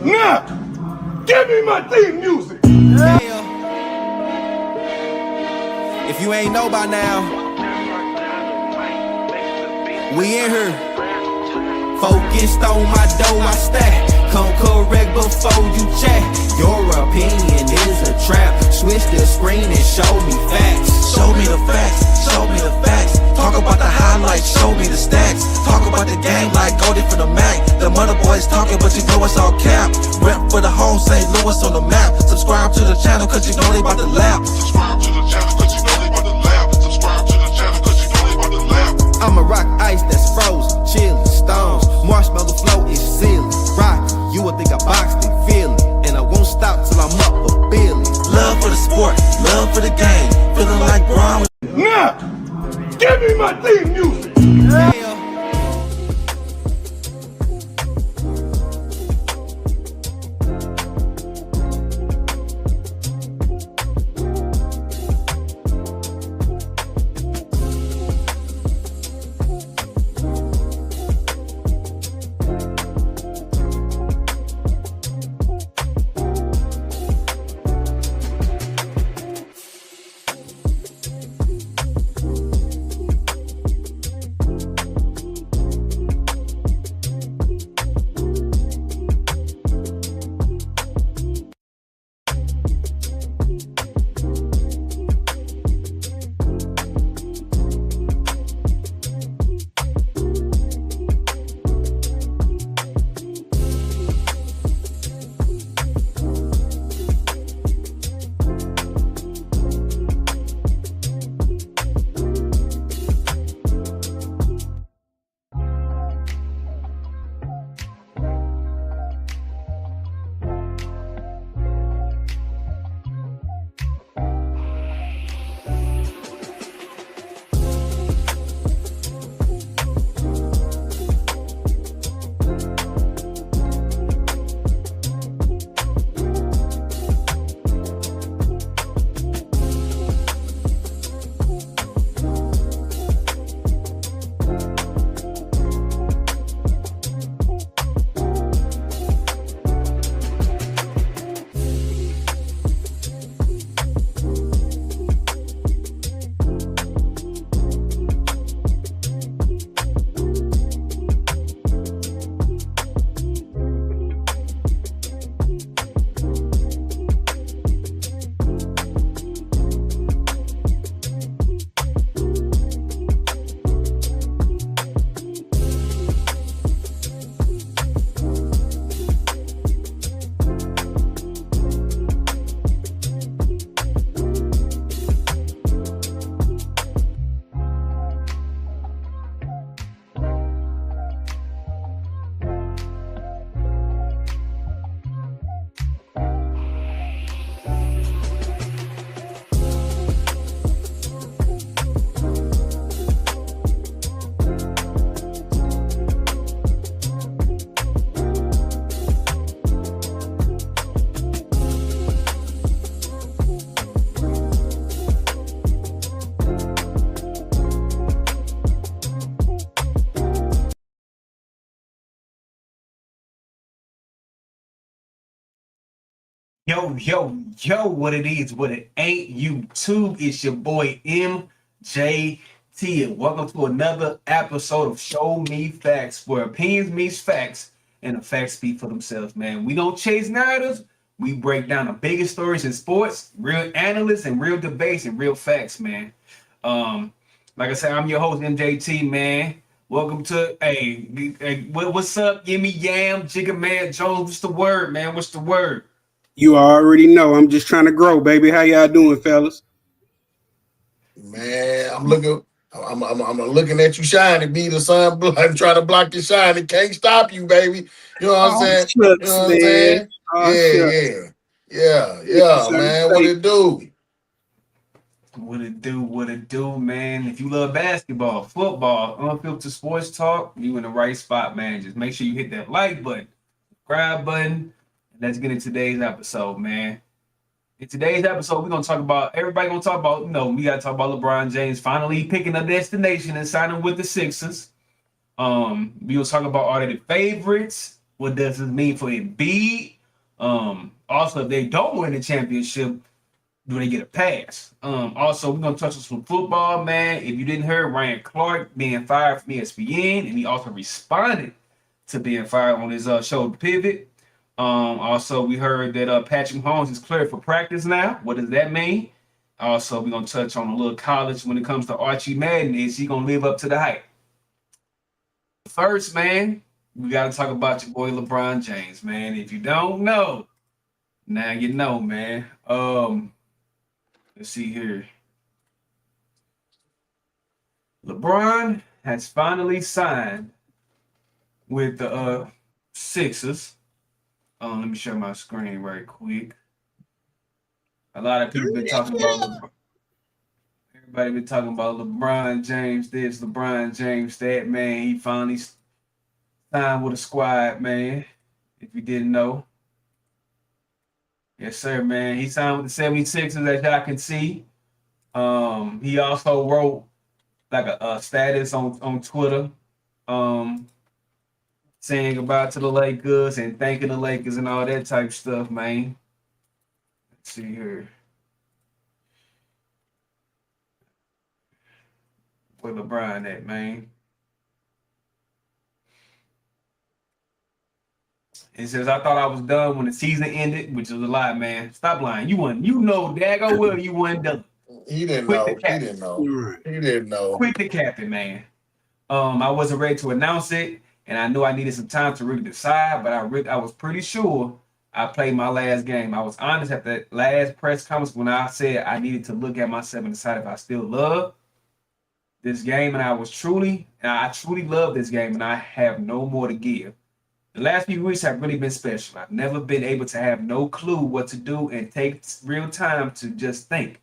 Now, give me my theme music. Yeah. If you ain't know by now, we in here. Focused on my dough, I stack. Come correct before you chat. Your opinion is a trap. Switch the screen and show me facts. Show me the facts, show me the facts. Talk about the highlights, show me the stats. Talk about the game like Goldie for the Mac. The mother boys talking, but you know it's all cap. Rep for the whole St. Louis on the map. Subscribe to the channel, cause you know they about to lap. Subscribe to the channel, cause you know they about to lap. Subscribe to the channel, cause you know they about to lap. I'm a rock ice that's frozen, chillin', stones. Marshmallow flow is sealing. Rock, you would think I boxed it, feeling. And I won't stop till I'm up a billion. Love for the sport, love for the game. Feeling like Braun. Now, give me my theme music. Yeah. Yo, what it is, what it ain't, YouTube. It's your boy MJT, and welcome to another episode of Show Me Facts, where opinions meets facts, and the facts speak for themselves, man. We don't chase narratives. We break down the biggest stories in sports, real analysts, and real debates, and real facts, man. Like I said, I'm your host, MJT, man. Welcome to, what's up, Gimme Yam, Jigga Man Jones? What's the word, man? What's the word? You already know. I'm just trying to grow, baby. How y'all doing, fellas? Man, I'm looking at you shining. Be the sun, I'm trying to block your shine. It can't stop you, baby. You know what I'm saying? Shucks, You know what I'm saying? Yeah, man. What it do? What it do, man? If you love basketball, football, unfiltered sports talk, you in the right spot, man. Just make sure you hit that like button, subscribe button. Let's get into today's episode, man. In today's episode, we're gonna talk about everybody gonna talk about, we gotta talk about LeBron James finally picking a destination and signing with the Sixers. We gonna talk about are they the favorites? What does this mean for Embiid? Also, if they don't win the championship, do they get a pass? Also, we're gonna touch on some football, man. If you didn't hear, Ryan Clark being fired from ESPN, and he also responded to being fired on his show Pivot. Also, we heard that Patrick Mahomes is cleared for practice now. What does that mean? Also, we're gonna touch on a little college when it comes to Archie Madden. Is he gonna live up to the hype? First, man, we gotta talk about your boy LeBron James, man. If you don't know, now you know, man. Let's see here. LeBron has finally signed with the Sixers. Let me share my screen right quick. A lot of people been talking about LeBron. Everybody been talking about LeBron James this, LeBron James that. Man, he finally signed with a squad, man. If you didn't know. Yes, sir, man. He signed with the 76ers, as y'all can see. He also wrote like a status on Twitter saying goodbye to the Lakers and thanking the Lakers and all that type stuff, man. Let's see here. Where LeBron at, man? It says, I thought I was done when the season ended, which is a lie, man. Stop lying. You wasn't. You know daggone well you wasn't done. He didn't Quit know. the He cap. didn't know. Right. He didn't know. Quit the capping, man. I wasn't ready to announce it, and I knew I needed some time to really decide, but I was pretty sure I played my last game. I was honest at the last press conference when I said I needed to look at myself and decide if I still love this game, and I truly love this game, and I have no more to give. The last few weeks have really been special. I've never been able to have no clue what to do and take real time to just think.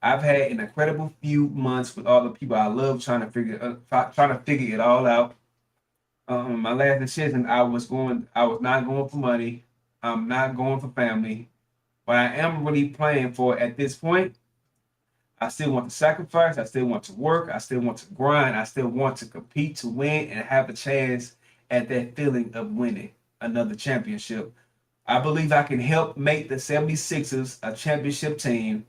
I've had an incredible few months with all the people I love trying to figure it all out. My last decision, I was not going for money. I'm not going for family. What I am really playing for at this point, I still want to sacrifice. I still want to work. I still want to grind. I still want to compete to win and have a chance at that feeling of winning another championship. I believe I can help make the 76ers a championship team,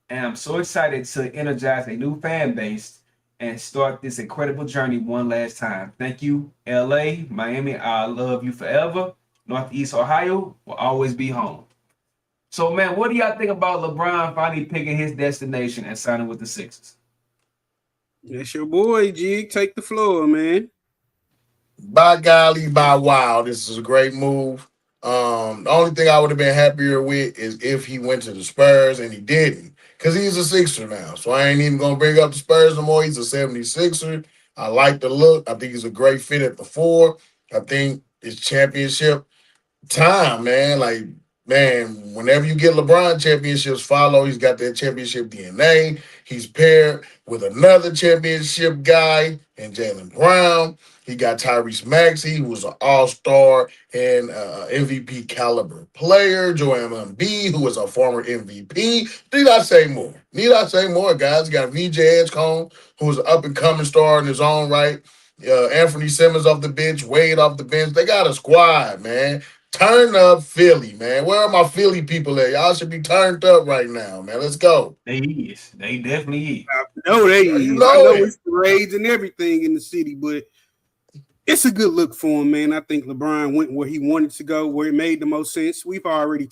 and I'm so excited to energize a new fan base and start this incredible journey one last time. Thank you, LA, Miami. I love you forever. Northeast Ohio will always be home. So, man, what do y'all think about LeBron finally picking his destination and signing with the Sixers? That's your boy, Jig. Take the floor, man. By golly, by wow, this is a great move. The only thing I would have been happier with is if he went to the Spurs, and he didn't, because he's a Sixer now. So I ain't even gonna bring up the Spurs no more. He's a 76er. I like the look. I think he's a great fit at the four. I think it's championship time, man. Like, man, whenever you get LeBron championships, follow. He's got that championship DNA. He's paired with another championship guy and Jalen Brown. He got Tyrese Maxey, who was an all-star and MVP caliber player. Joel Embiid, who was a former MVP. Need I say more? Need I say more, guys? You got VJ Edgecombe, who was an up-and-coming star in his own right. Anthony Simmons off the bench, Wade off the bench. They got a squad, man. Turn up Philly, man. Where are my Philly people at? Y'all should be turned up right now, man. Let's go. They is. They definitely is. I know they Yeah, is. you I know know it. it's parades and everything in the city, but it's a good look for him, man. I think LeBron went where he wanted to go, where it made the most sense. We've already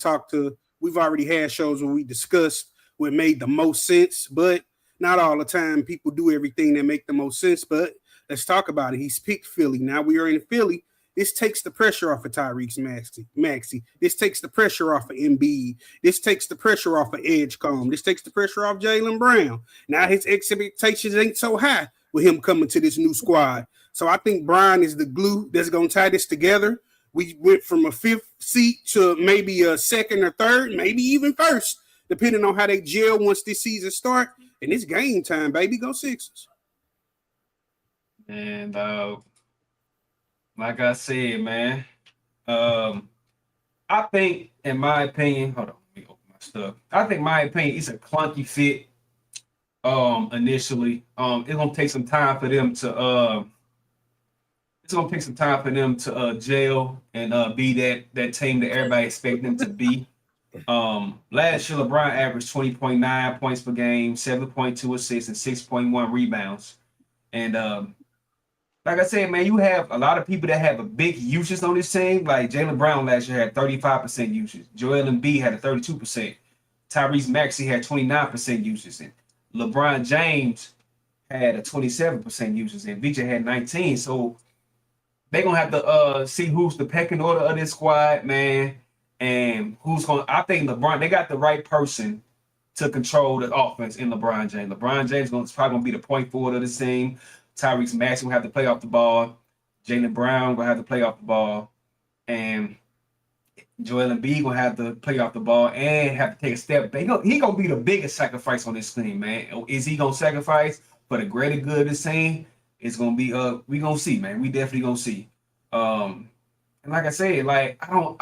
had shows where we discussed what made the most sense, but not all the time people do everything that make the most sense. But let's talk about it. He's picked Philly. Now we are in Philly. This takes the pressure off of Tyrese Maxey. This takes the pressure off of Embiid. This takes the pressure off of Edgecombe. This takes the pressure off Jalen Brown. Now his expectations ain't so high with him coming to this new squad. So I think Brian is the glue that's going to tie this together. We went from a fifth seat to maybe a second or third, maybe even first, depending on how they gel once this season starts. And it's game time, baby. Go Sixers. And like I said, man, I think, in my opinion, hold on, let me open my stuff. I think, in my opinion, it's a clunky fit. Initially, it's gonna take some time for them to it's gonna take some time for them to gel and be that team that everybody expect them to be. Last year LeBron averaged 20.9 points per game, 7.2 assists, and 6.1 rebounds. And like I said, man, you have a lot of people that have a big usage on this team. Like Jaylen Brown last year had 35% usage. Joel Embiid had a 32%. Tyrese Maxey had 29% usage. And LeBron James had a 27% usage. And VJ had 19. So they're gonna have to see who's the pecking order of this squad, man. And who's going to, I think LeBron, they got the right person to control the offense in LeBron James. LeBron James is probably going to be the point forward of the team. Tyrese Maxey will have to play off the ball. Jaylen Brown will have to play off the ball. And Joel Embiid going to have to play off the ball and have to take a step back. He going to be the biggest sacrifice on this team, man. Is he going to sacrifice for the greater good of this team? It's going to be, we going to see, man. We definitely going to see. And like I said, like, I don't,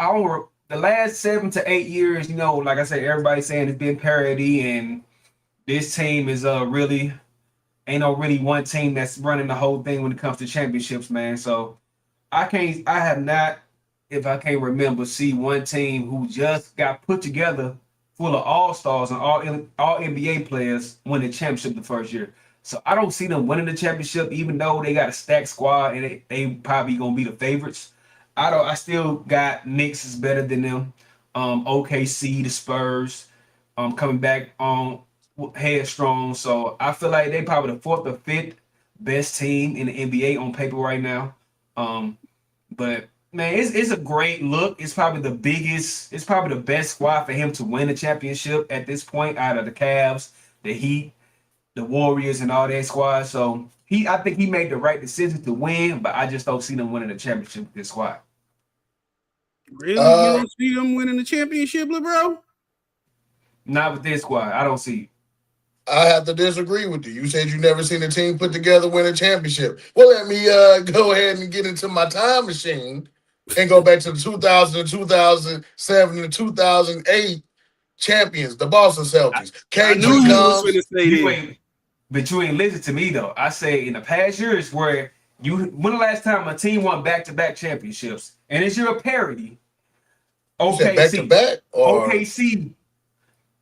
the last 7 to 8 years, like I said, everybody's saying it's been parity, and this team is really ain't no really one team that's running the whole thing when it comes to championships, man. So I have not, if I can't remember, see one team who just got put together full of all-stars and all NBA players win the championship the first year. So I don't see them winning the championship, even though they got a stacked squad and they probably gonna be the favorites. I still got Knicks is better than them. OKC, the Spurs, coming back on headstrong. So I feel like they probably the 4th or 5th best team in the NBA on paper right now. But man, it's a great look. It's probably the biggest. It's probably the best squad for him to win a championship at this point out of the Cavs, the Heat, the Warriors, and all that squad. So I think he made the right decision to win, but I just don't see them winning the championship with this squad. Really? You don't see them winning the championship, LeBron? Not with this squad. I don't see it. I have to disagree with you. You said you never seen a team put together win a championship. Well, let me go ahead and get into my time machine and go back to the 2000, 2007, and 2008 champions, the Boston Celtics. I knew you was going to say that. But you ain't listen to me though. I say in the past years when the last time a team won back-to-back championships, and it's your parity. OKC, back-to-back, or OKC,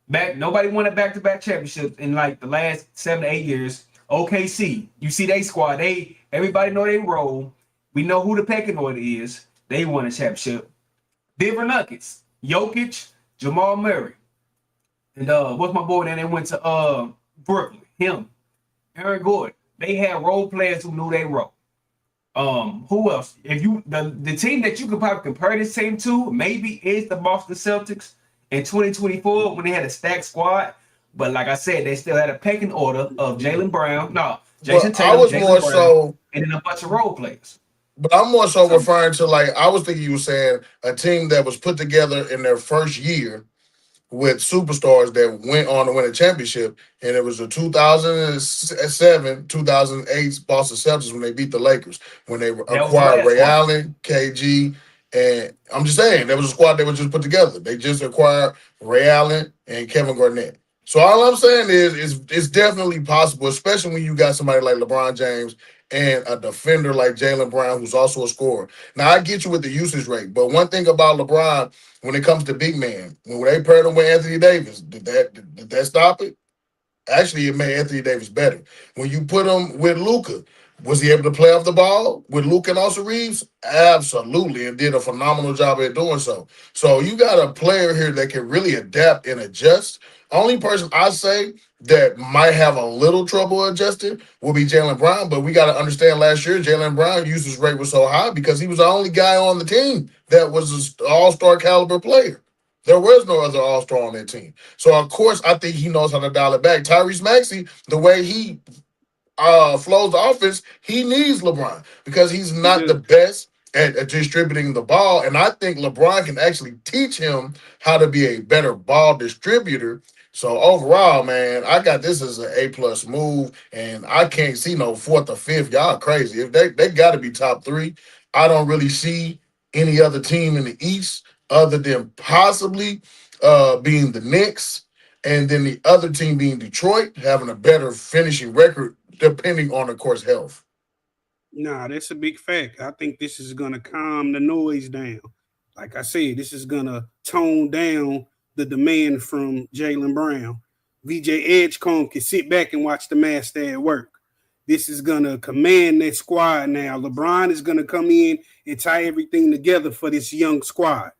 nobody won a back-to-back championship in like the last 7 to 8 years. OKC, you see they squad, everybody know they roll. We know who the pecking order is. They won a championship. Denver Nuggets, Jokic, Jamal Murray, and what's my boy? Then they went to Brooklyn. Him, Aaron Gordon. They had role players who knew they role. Who else? If you the team that you could probably compare this team to maybe is the Boston Celtics in 2024 when they had a stacked squad. But like I said, they still had a pecking order of Jaylen Brown. No, Jason Taylor, and then a bunch of role players. But I'm more so referring to, like, I was thinking you were saying a team that was put together in their first year with superstars that went on to win a championship, and it was the 2007, 2008 Boston Celtics when they beat the Lakers, when they acquired Ray Allen, KG, and I'm just saying, there was a squad that was just put together. They just acquired Ray Allen and Kevin Garnett. So all I'm saying is it's definitely possible, especially when you got somebody like LeBron James and a defender like Jaylen Brown, who's also a scorer. Now, I get you with the usage rate, but one thing about LeBron, when it comes to big man, when they paired him with Anthony Davis, did that stop it? Actually, it made Anthony Davis better. When you put him with Luka, was he able to play off the ball with Luka and also Reeves? Absolutely, and did a phenomenal job at doing so. So you got a player here that can really adapt and adjust. Only person I say that might have a little trouble adjusting will be Jaylen Brown, but we got to understand last year Jaylen Brown usage rate was so high because he was the only guy on the team that was an all-star caliber player. There was no other all-star on that team. So, of course, I think he knows how to dial it back. Tyrese Maxey, the way he flows the offense, he needs LeBron because he's not the best at distributing the ball. And I think LeBron can actually teach him how to be a better ball distributor. So overall, man, I got this as an A+ move, and I can't see no 4th or 5th. Y'all crazy. If they got to be top 3. I don't really see any other team in the East other than possibly being the Knicks, and then the other team being Detroit, having a better finishing record, depending on, of course, health. Nah, that's a big fact. I think this is gonna calm the noise down. Like I said, this is gonna tone down the demand from Jalen Brown. VJ Edgecombe can sit back and watch the master at work. This is gonna command that squad now. LeBron is gonna come in and tie everything together for this young squad.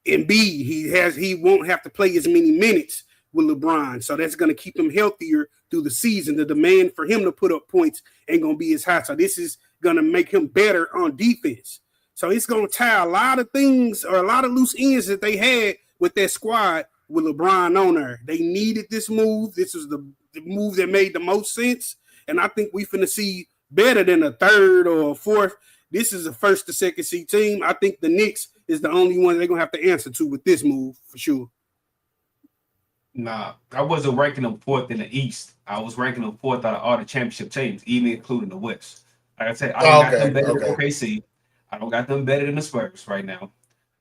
And B, he won't have to play as many minutes with LeBron. So that's going to keep him healthier through the season. The demand for him to put up points ain't going to be as high. So this is going to make him better on defense. So it's going to tie a lot of things or a lot of loose ends that they had with that squad with LeBron on there. They needed this move. This was the move that made the most sense. And I think we finna see better than a third or a fourth. This is a first to second seed team. I think the Knicks is the only one they're going to have to answer to with this move for sure. Nah, I wasn't ranking them fourth in the East. I was ranking them fourth out of all the championship teams, even including the West. Like I said, I don't got them better than OKC. I don't got them better than the Spurs right now.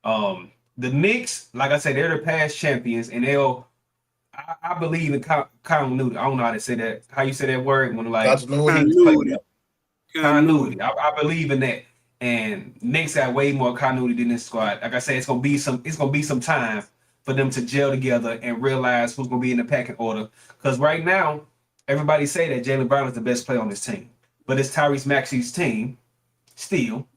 The Knicks, like I said, they're the past champions, and I believe in continuity. I don't know how to say that. How you say that word when like continuity. Continuity. I believe in that. And Knicks got way more continuity than this squad. Like I said, it's gonna be some time for them to gel together and realize who's gonna be in the pecking order. Because right now, everybody say that Jaylen Brown is the best player on this team, but it's Tyrese Maxey's team still.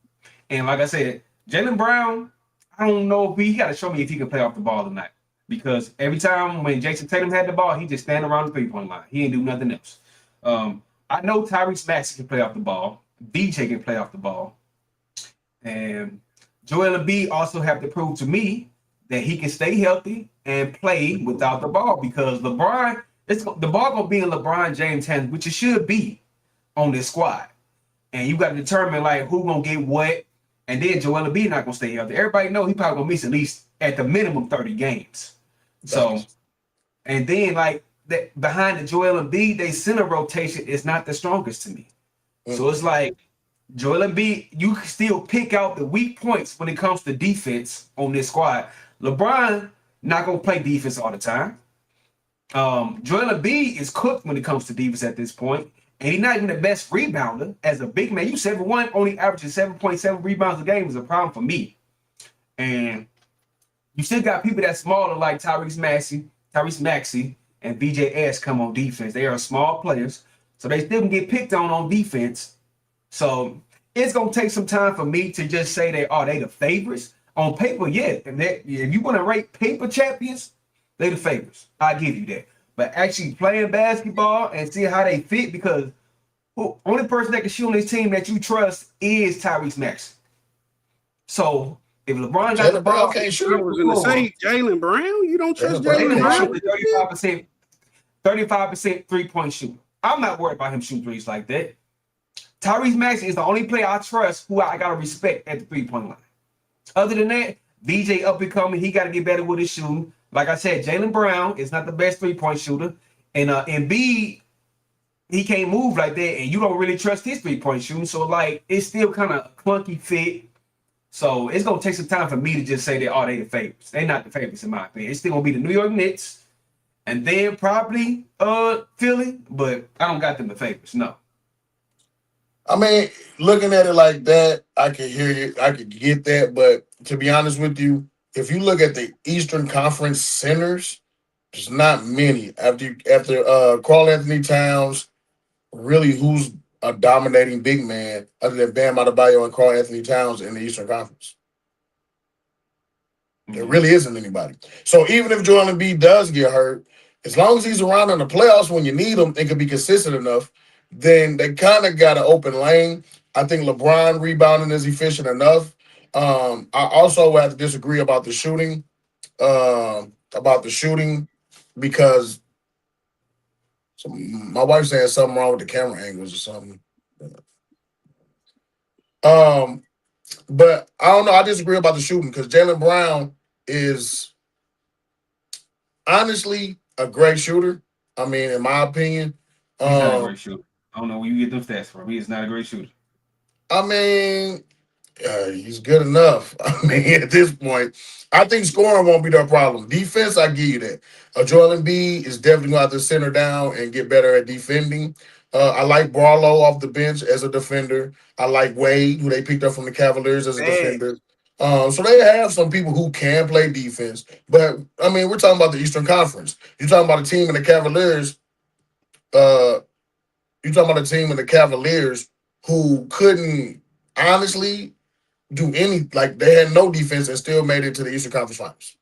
And like I said, Jaylen Brown, I don't know if he got to show me if he can play off the ball or not. Because every time when Jason Tatum had the ball, he just stand around the three-point line. He ain't do nothing else. I know Tyrese Maxey can play off the ball. BJ can play off the ball. And Joel Embiid also have to prove to me that he can stay healthy and play without the ball, because the ball gonna be in LeBron James' hands, which it should be on this squad. And you got to determine like who gonna get what. And then Joel Embiid not gonna stay healthy. Everybody know he probably gonna miss at least at the minimum 30 games. So, and then like that behind the Joel Embiid, they center rotation is not the strongest to me. So it's like Joel Embiid, you can still pick out the weak points when it comes to defense on this squad. LeBron not gonna play defense all the time. Joel Embiid is cooked when it comes to defense at this point, and he's not even the best rebounder as a big man. You 7'1", only averaging 7.7 rebounds a game is a problem for me. And you still got people that's smaller like Tyrese Maxey, and BJ come on defense. They are small players, so they still can get picked on defense. So it's gonna take some time for me to just say they the favorites. On paper, yeah. And if you want to rate paper champions, they the favorites. I give you that. But actually playing basketball and see how they fit, because only person that can shoot on this team that you trust is Tyrese Maxey. So if LeBron got the ball, can't shoot. I was going to say Jaylen Brown. You don't trust Jaylen Brown? 35% three-point shooter. I'm not worried about him shooting threes like that. Tyrese Maxey is the only player I trust who I got to respect at the three-point line. Other than that, VJ up and coming. He got to get better with his shooting. Like I said, Jaylen Brown is not the best three-point shooter. And Embiid, he can't move like that, and you don't really trust his three-point shooting. So, like, it's still kind of a clunky fit. So, it's going to take some time for me to just say that, they the favorites. They're not the favorites, in my opinion. It's still going to be the New York Knicks, and then probably Philly, but I don't got them the favorites, no. I mean, looking at it like that, I can hear you. I could get that. But to be honest with you, if you look at the Eastern Conference centers, there's not many. After Karl Anthony Towns, really who's a dominating big man other than Bam Adebayo and Karl Anthony Towns in the Eastern Conference? There really isn't anybody. So even if Joel Embiid does get hurt, as long as he's around in the playoffs when you need him and can be consistent enough, then they kind of got an open lane. I think LeBron rebounding is efficient enough. I also have to disagree about the shooting. Because my wife saying something wrong with the camera angles or something. But I don't know. I disagree about the shooting because Jaylen Brown is honestly a great shooter. I mean, in my opinion. He's not a great shooter. I don't know where you get them stats from. He is not a great shooter. I mean, He's good enough. I mean, at this point, I think scoring won't be their problem. Defense, I give you that. Joel Embiid is definitely going to have to center down and get better at defending. I like Barlow off the bench as a defender. I like Wade, who they picked up from the Cavaliers as a Hey, defender. So they have some people who can play defense. But, I mean, we're talking about the Eastern Conference. You're talking about a team in the Cavaliers. You're talking about a team in the Cavaliers who couldn't honestly do any, like they had no defense and still made it to the Eastern Conference Finals.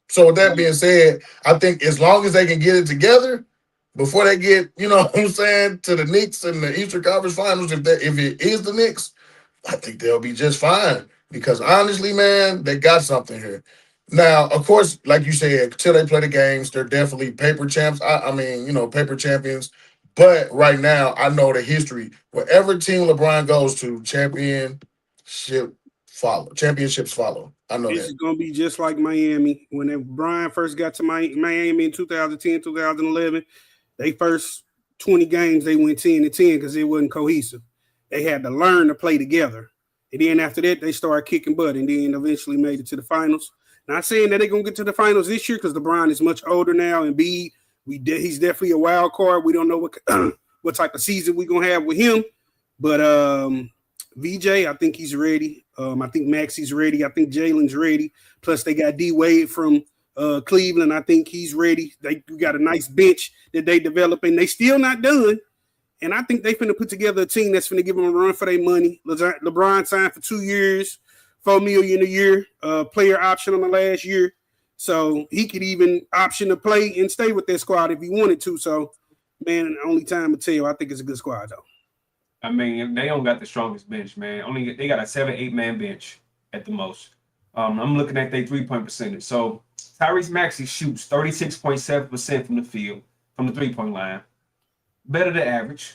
So with that being said, I think as long as they can get it together before they get, you know what I'm saying, to the Knicks and the Eastern Conference Finals, if it is the Knicks, I think they'll be just fine. Because honestly, man, they got something here. Now, of course, like you said, until they play the games, they're definitely paper champs. I mean, paper champions. But right now, I know the history. Whatever team LeBron goes to, championships follow. I know this that. is gonna be just like Miami. When Brian first got to Miami in 2010, 2011, they first 20 games they went 10-10 because it wasn't cohesive. They had to learn to play together. And then after that, they started kicking butt and then eventually made it to the finals. Not saying that they're gonna get to the finals this year because LeBron is much older now, and he's definitely a wild card. We don't know what type of season we're gonna have with him, but VJ, I think he's ready. I think Maxi's ready. I think Jalen's ready. Plus, they got D Wade from Cleveland. I think he's ready. They got a nice bench that they developing. They still not done, and I think they finna put together a team that's finna give them a run for their money. LeBron signed for 2 years, $4 million a year. Player option on the last year. So he could even option to play and stay with that squad if he wanted to. So, man, only time to tell. I think it's a good squad, though. I mean, they don't got the strongest bench, man. They got a 7-8 man bench at the most. I'm looking at their 3-point percentage. So Tyrese Maxey shoots 36.7% from the field, from the 3-point line, better than average.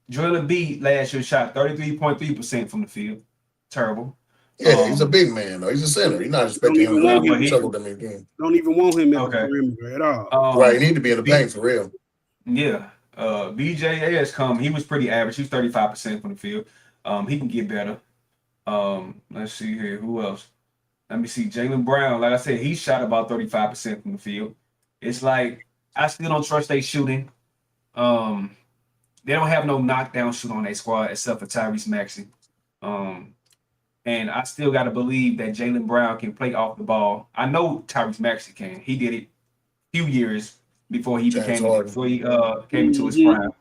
Joel Embiid last year shot 33.3% from the field, terrible. Yeah, he's a big man though. He's a center. You're not expecting him to trouble them again. Don't even want him at the perimeter at all. Right, he need to be in the paint for real. Yeah. BJ has come. He was pretty average. He was 35% from the field. He can get better. Let's see here. Who else? Let me see. Jaylen Brown. Like I said, he shot about 35% from the field. It's like I still don't trust they shooting. They don't have no knockdown shoot on their squad except for Tyrese Maxey. And I still got to believe that Jaylen Brown can play off the ball. I know Tyrese Maxey can. He did it a few years before he came into his prime.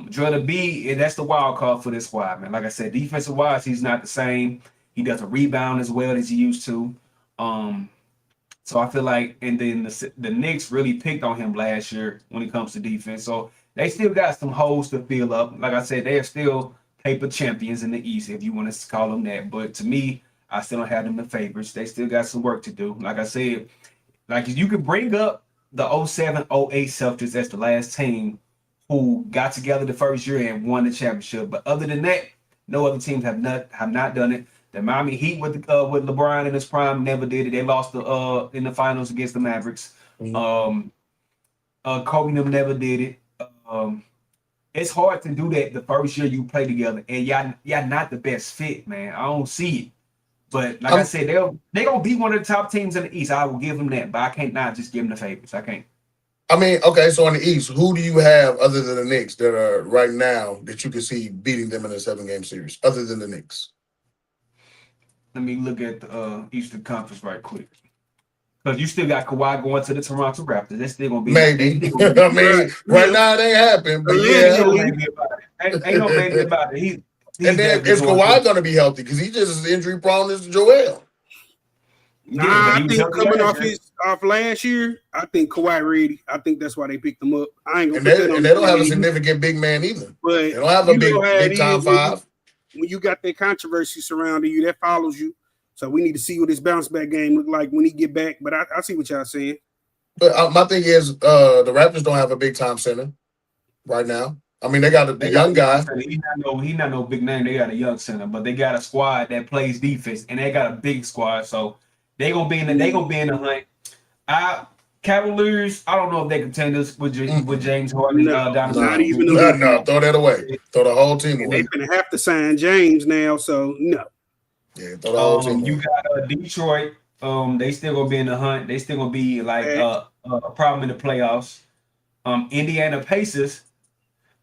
Joel Embiid, and that's the wild card for this squad, man. Like I said, defensive wise, he's not the same. He doesn't rebound as well as he used to. So I feel like, and then the Knicks really picked on him last year when it comes to defense. So they still got some holes to fill up. Like I said, they are still paper champions in the East, if you want to call them that. But to me, I still don't have them the favorites. They still got some work to do. Like I said, like you can bring up the 07-08 Celtics as the last team who got together the first year and won the championship. But other than that, no other teams have not done it. The Miami Heat with LeBron in his prime never did it. They lost in the finals against the Mavericks. Kobe and them never did it. It's hard to do that the first year you play together, and y'all not the best fit, man. I don't see it. But like I said, they're gonna be one of the top teams in the East. I will give them that, but I can't not just give them the favorites. I can't. I mean, okay, so in the East, who do you have other than the Knicks that are right now that you can see beating them in a 7-game series, other than the Knicks? Let me look at the Eastern Conference right quick. Because you still got Kawhi going to the Toronto Raptors. They're still going to be... Maybe. I mean, right now it ain't happened, but yeah. Ain't no baby about it. And then is Kawhi going to be healthy? Because he just as injury prone as Joel. Nah, I think coming off last year, I think Kawhi ready. I think that's why they picked him up. I ain't gonna and they don't have a significant big man either. But they don't have a big time five. When you got that controversy surrounding you, that follows you. So we need to see what his bounce back game look like when he get back. But I see what y'all saying. But my thing is, the Raptors don't have a big time center right now. I mean, they got a young guy. He's not no big name. They got a young center, but they got a squad that plays defense, and they got a big squad. So they gonna be in the hunt. Cavaliers, I don't know if they contenders with James Harden No, down the not stretch. even a No, little no, bit. throw that away. Throw the whole team And they're away. gonna have to sign James now, so no. Yeah, throw the whole team You away. got Detroit. They still gonna be in the hunt. They still gonna be like Facts. a problem in the playoffs. Indiana Pacers.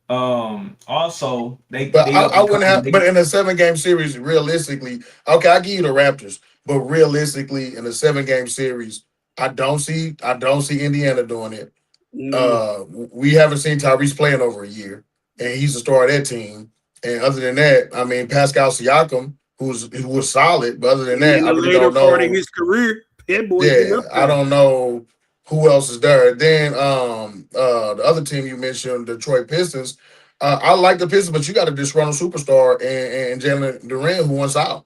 Also But they up I and wouldn't coming. have. But in a 7-game series, realistically, okay, I give you the Raptors. But realistically, in a 7-game series, I don't see Indiana doing it. No. We haven't seen Tyrese play in over a year, and he's the star of that team. And other than that, I mean Pascal Siakam, who was solid, but other than And that, in I the really later don't part of know. his career, that boy getting Yeah, up I there. don't know who else is there. Then the other team you mentioned, Detroit Pistons. I like the Pistons, but you got a disgruntled superstar and Jalen Durant who wants out.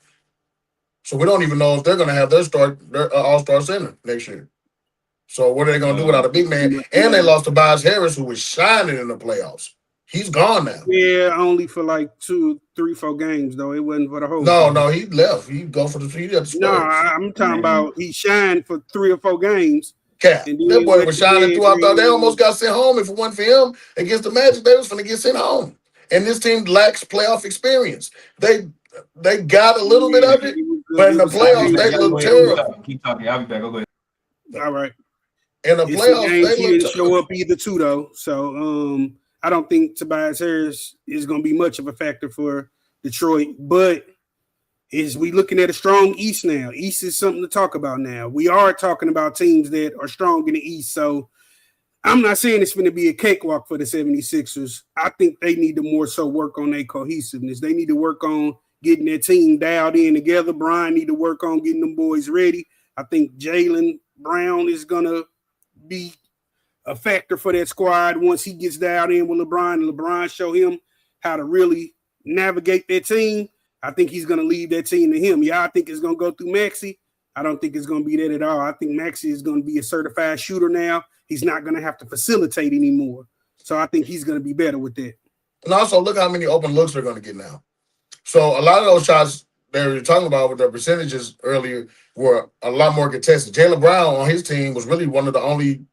So we don't even know if they're going to have their All-Star center next year. So what are they going to do without a big man? And they lost to Tobias Harris, who was shining in the playoffs. He's gone now. Yeah, only for like 2, 3, 4 games though. It wasn't for the whole No, season. no, he left. He go for he got the No, Spurs. I'm talking Man, about he shined for 3 or 4 games, Cap. and then That boy went was to shining bed. throughout. They almost got sent home. If it wasn't for him against the Magic, they was going to get sent home. And this team lacks playoff experience. They got a little bit Yeah, of it, but in it the was I'll be playoffs back. they Y'all go look ahead. terrible. Keep talking. I'll be back. I'll go ahead. all right. In the It's some playoffs games they he look didn't show terrible. up either too though. So I don't think Tobias Harris is going to be much of a factor for Detroit. But is we looking at a strong East now? East is something to talk about now. We are talking about teams that are strong in the East. So I'm not saying it's going to be a cakewalk for the 76ers. I think they need to more so work on their cohesiveness. They need to work on getting their team dialed in together. Brian need to work on getting them boys ready. I think Jaylen Brown is going to be a factor for that squad once he gets dialed in with LeBron. And LeBron show him how to really navigate that team. I think he's going to leave that team to him. Yeah, I think it's going to go through Maxey. I don't think it's going to be that at all. I think Maxey is going to be a certified shooter now. He's not going to have to facilitate anymore. So I think he's going to be better with that. And also look how many open looks they're going to get now. So a lot of those shots that we were talking about with the percentages earlier were a lot more contested. Jaylen Brown on his team was really one of the only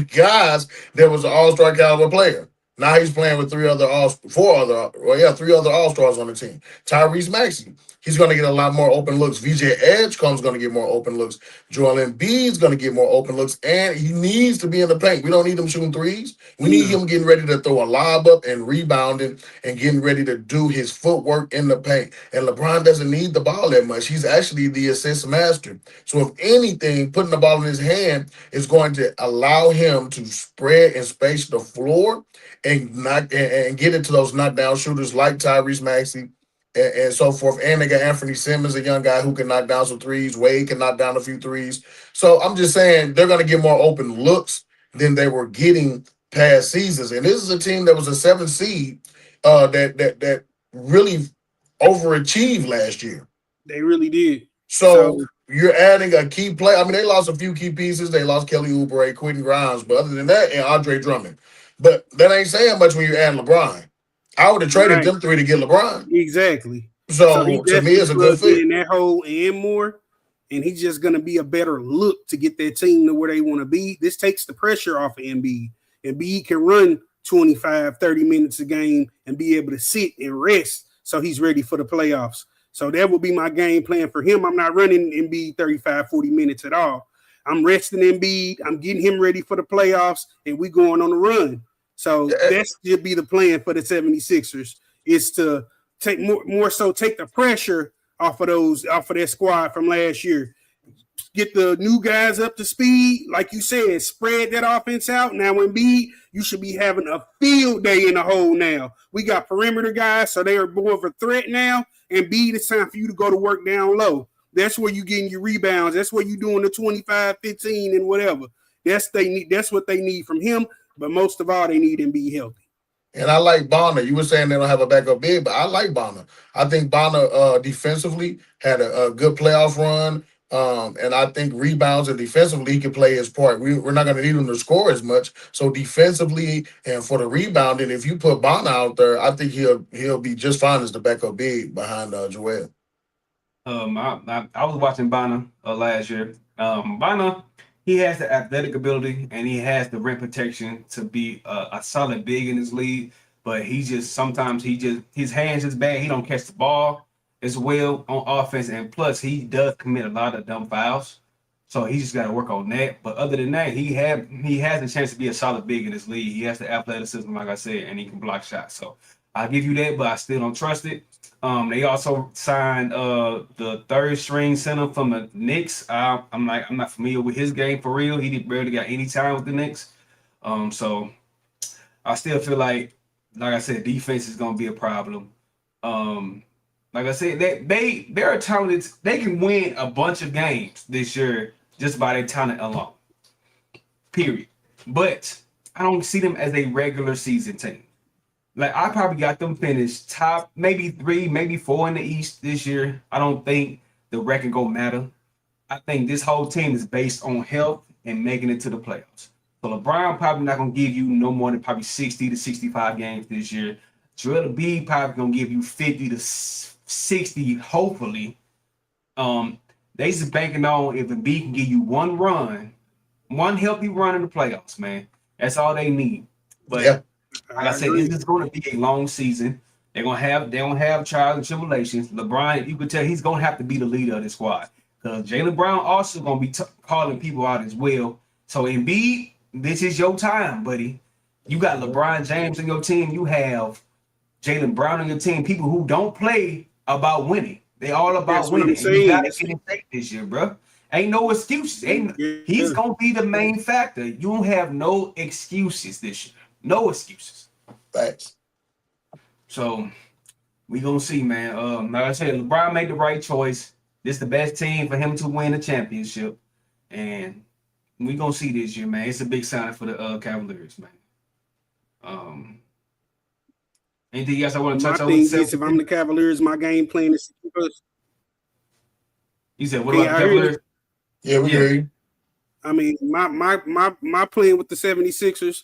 guys that was an all-star caliber player. Now he's playing with three other all-stars on the team. Tyrese Maxey, he's going to get a lot more open looks. VJ Edgecombe's going to get more open looks. Joel Embiid's going to get more open looks, and he needs to be in the paint. We don't need him shooting threes. We need him getting ready to throw a lob up and rebounding and getting ready to do his footwork in the paint. And LeBron doesn't need the ball that much. He's actually the assist master. So if anything, putting the ball in his hand is going to allow him to spread and space the floor and get into those knockdown shooters like Tyrese Maxey and so forth. And they got Anthony Simmons, a young guy who can knock down some threes. Wade can knock down a few threes. So I'm just saying they're going to get more open looks than they were getting past seasons. And this is a team that was a 7th seed that really overachieved last year. They really did. So you're adding a key play. I mean, they lost a few key pieces. They lost Kelly Oubre, Quentin Grimes, but other than that, and Andre Drummond. But that ain't saying much when you're adding LeBron. I would have traded them 3 to get LeBron. Exactly. So to me, it's a good fit. In that hole and more, and he's just going to be a better look to get that team to where they want to be. This takes the pressure off of Embiid. Embiid can run 25, 30 minutes a game and be able to sit and rest so he's ready for the playoffs. So that will be my game plan for him. I'm not running Embiid 35, 40 minutes at all. I'm resting Embiid. I'm getting him ready for the playoffs, and we going on a run. So that should be the plan for the 76ers is to take more so take the pressure off of that squad from last year. Get the new guys up to speed. Like you said, spread that offense out. Now, Embiid, you should be having a field day in the hole now. We got perimeter guys, so they are more of a threat now. Embiid, it's time for you to go to work down low. That's where you're getting your rebounds. That's where you're doing the 25, 15, and whatever. That's what they need from him. But most of all, they need him to be healthy. And I like Bonner. You were saying they don't have a backup big, but I like Bonner. I think Bonner defensively had a good playoff run. And I think rebounds and defensively he can play his part. We're not going to need him to score as much. So defensively and for the rebounding, if you put Bonner out there, I think he'll be just fine as the backup big behind Joel. I was watching Bonner last year. Bonner, he has the athletic ability and he has the rim protection to be a solid big in this league. But sometimes his hands is bad. He don't catch the ball as well on offense, and plus he does commit a lot of dumb fouls. So he just got to work on that. But other than that, he has a chance to be a solid big in this league. He has the athleticism, like I said, and he can block shots. So I'll give you that, but I still don't trust it. They also signed the third string center from the Knicks. I'm not familiar with his game for real. He barely got any time with the Knicks. So I still feel like I said, defense is gonna be a problem. Like I said, they're talented. They can win a bunch of games this year just by their talent alone. Period. But I don't see them as a regular season team. Like, I probably got them finished top maybe 3, maybe 4 in the East this year. I don't think the record gonna matter. I think this whole team is based on health and making it to the playoffs. So LeBron probably not gonna give you no more than probably 60 to 65 games this year. Joel Embiid probably gonna give you 50 to 60, hopefully. They just banking on if Embiid can give you one healthy run in the playoffs, man. That's all they need. But Yeah. like I said, this is going to be a long season. They're gonna have trials and tribulations. LeBron, you could tell he's gonna have to be the leader of the squad because Jaylen Brown also gonna be calling people out as well. So Embiid, this is your time, buddy. You got LeBron James on your team. You have Jaylen Brown on your team. People who don't play about winning. They all about winning. You gotta get in shape this year, bro. Ain't no excuses. He's gonna be the main factor. You don't have no excuses this year. No excuses. Thanks. So we gonna see, man. Like I said, LeBron made the right choice. This is the best team for him to win the championship, and we gonna see this year, man. It's a big sign for the Cavaliers, man. Anything else I want to touch on? My thing is, if I'm the Cavaliers, my game plan is to keep us. You said, what about the Cavaliers? Yeah, we hear you. I mean, my plan with the 76ers,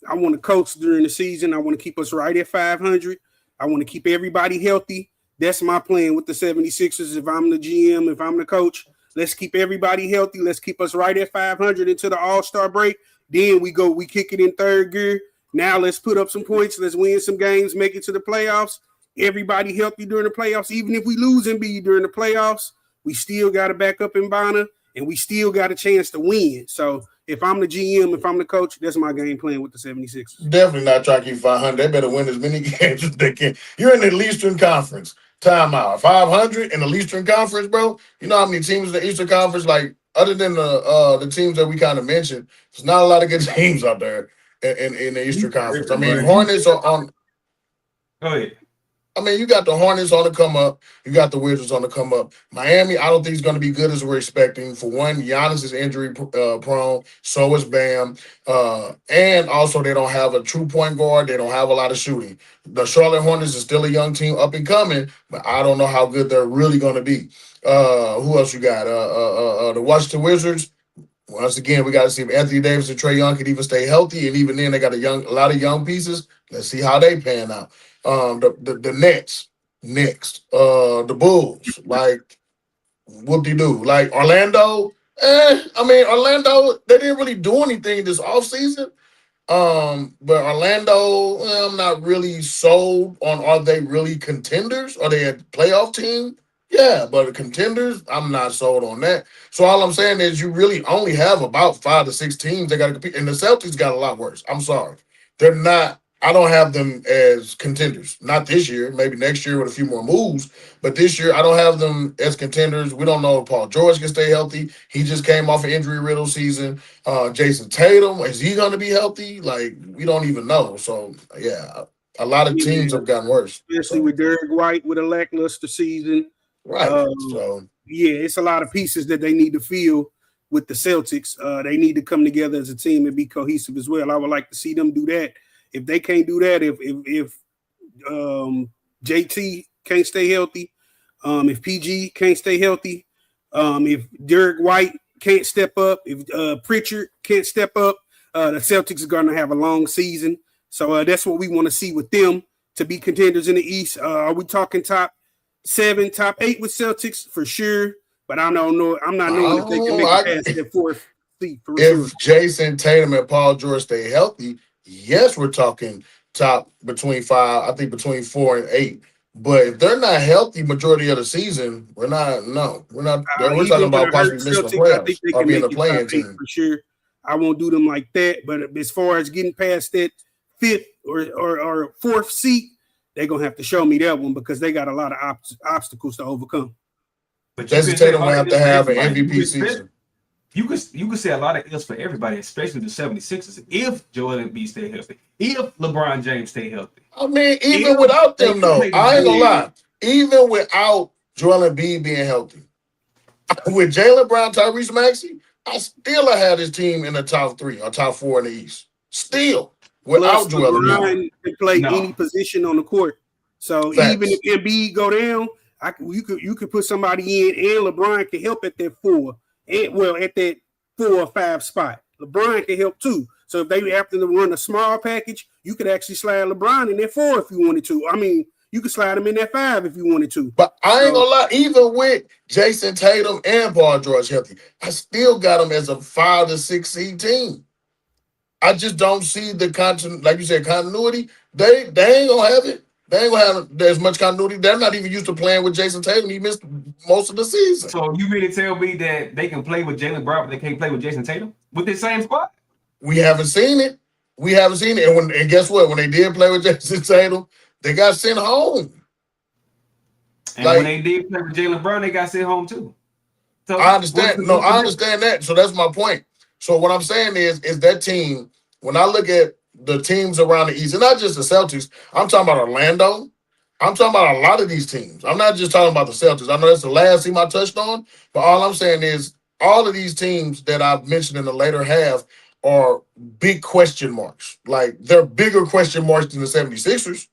I want to coach during the season. I want to keep us right at 500. I want to keep everybody healthy. That's my plan with the 76ers. If I'm the GM, if I'm the coach, let's keep everybody healthy. Let's keep us right at 500 into the All-Star break. Then we kick it in third gear. Now let's put up some points. Let's win some games, make it to the playoffs. Everybody healthy during the playoffs. Even if we lose Embiid during the playoffs, we still got to back up Ibaka, and we still got a chance to win. So if I'm the GM, if I'm the coach, that's my game plan with the 76ers. Definitely not trying to keep 500. They better win as many games as they can. You're in the Eastern Conference. Timeout. 500 in the Eastern Conference, bro. You know how many teams in the Eastern Conference, like, other than the teams that we kind of mentioned, there's not a lot of good teams out there in the Eastern Conference. I mean, Hornets are on. Go ahead. I mean, you got the Hornets on the come up. You got the Wizards on the come up. Miami, I don't think is going to be good as we're expecting. For one, Giannis is injury prone. So is Bam. And also, they don't have a true point guard. They don't have a lot of shooting. The Charlotte Hornets is still a young team up and coming, but I don't know how good they're really going to be. Who else you got? The Washington Wizards. Once again, we got to see if Anthony Davis and Trae Young can even stay healthy. And even then, they got a lot of young pieces. Let's see how they pan out. The Nets next. The Bulls, like, whoop-de-doo. Like, Orlando, Orlando, they didn't really do anything this offseason. But Orlando, I'm not really sold on, are they really contenders? Are they a playoff team? Yeah, but the contenders, I'm not sold on that. So all I'm saying is you really only have about 5 to 6 teams that got to compete. And the Celtics got a lot worse. I'm sorry. They're not. I don't have them as contenders. Not this year. Maybe next year with a few more moves. But this year, I don't have them as contenders. We don't know if Paul George can stay healthy. He just came off an injury-riddled season. Jason Tatum, is he going to be healthy? Like, we don't even know. So, yeah, a lot of teams have gotten worse. Especially with Derek White with a lackluster season. Right. It's a lot of pieces that they need to fill with the Celtics. They need to come together as a team and be cohesive as well. I would like to see them do that. If they can't do that, if JT can't stay healthy, if PG can't stay healthy, if Derek White can't step up, if Pritchard can't step up, the Celtics are going to have a long season. So that's what we want to see with them to be contenders in the East. Are we talking top 7, top 8 with Celtics for sure? But I don't know. I'm not knowing if they can make it past that seat for sure. if Jason Tatum and Paul George stay healthy, yes, we're talking top between 5, I think between 4 and 8. But if they're not healthy majority of the season, we're not. No, we're not. We're talking Even with about a hurt possibly missing the Celtics, I think playoffs they or can being make a it top playing 8 team. for sure. I won't do them like that. But as far as getting past that 5th or 4th seat, they're gonna have to show me that one because they got a lot of obstacles to overcome. But you Jason can say a Tatum will lot of have to ifs for have an everybody. MVP season. You could say a lot of ifs for everybody, especially the 76ers, if Joel Embiid stay healthy, if LeBron James stay healthy. I mean, even If without they them, can though, play I ain't gonna together. lie. Even without Joel Embiid being healthy, with Jaylen Brown, Tyrese Maxey, I still have this team in the top 3 or top 4 in the East. Still, Plus, without Joel Embiid. LeBron can play No. any position on the court. So even Facts. if Embiid go down, you could put somebody in, and LeBron can help at that 4, and at that 4 or 5 spot. LeBron can help too. So if they have to run a small package, you could actually slide LeBron in that 4 if you wanted to. I mean, you could slide him in that 5 if you wanted to. But I ain't gonna lie, even with Jason Tatum and Paul George healthy, I still got them as a 5 to 6 seed team. I just don't see the like you said, continuity. They ain't gonna have it. They ain't gonna have as much continuity. They're not even used to playing with Jason Tatum. He missed most of the season. So you really tell me that they can play with Jaylen Brown, but they can't play with Jason Tatum with the same squad? We haven't seen it. We haven't seen it. And guess what? When they did play with Jason Tatum, they got sent home. And when they did play with Jaylen Brown, they got sent home too. So I understand. No, I understand that. So that's my point. So what I'm saying is that team, when I look at the teams around the East, and not just the Celtics, I'm talking about Orlando. I'm talking about a lot of these teams. I'm not just talking about the Celtics. I know that's the last team I touched on, but all I'm saying is all of these teams that I've mentioned in the later half are big question marks. Like, they're bigger question marks than the 76ers.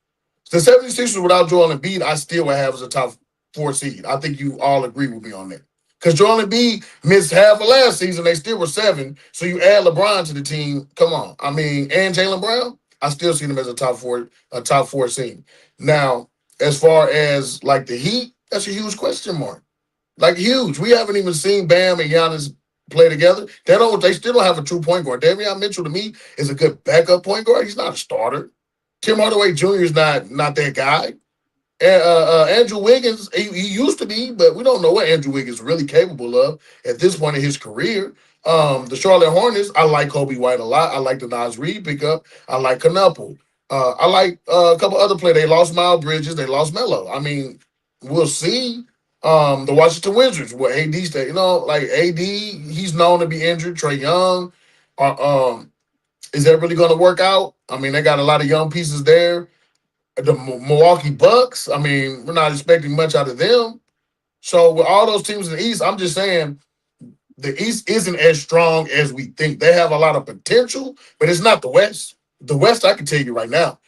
The 76ers without Joel Embiid, I still would have as a top 4 seed. I think you all agree with me on that. Because Joel Embiid missed half of last season. They still were 7. So you add LeBron to the team. Come on. I mean, and Jaylen Brown, I still see them as a top 4 seed. Now, as far as like the Heat, that's a huge question mark. Like, huge. We haven't even seen Bam and Giannis play together. They still don't have a true point guard. Davion Mitchell, to me, is a good backup point guard. He's not a starter. Tim Hardaway Jr. is not that guy. And Andrew Wiggins, he used to be, but we don't know what Andrew Wiggins is really capable of at this point in his career. The Charlotte Hornets, I like Kobe White a lot. I like the Nas Reed pickup. I like Knuppel. I like a couple other players. They lost Miles Bridges. They lost Melo. I mean, we'll see. The Washington Wizards, where AD stay, like AD, he's known to be injured. Trae Young, is that really going to work out? I mean, they got a lot of young pieces there. The Milwaukee Bucks, I mean, we're not expecting much out of them. So with all those teams in the East, I'm just saying the East isn't as strong as we think. They have a lot of potential, but it's not the West. The West, I can tell you right now,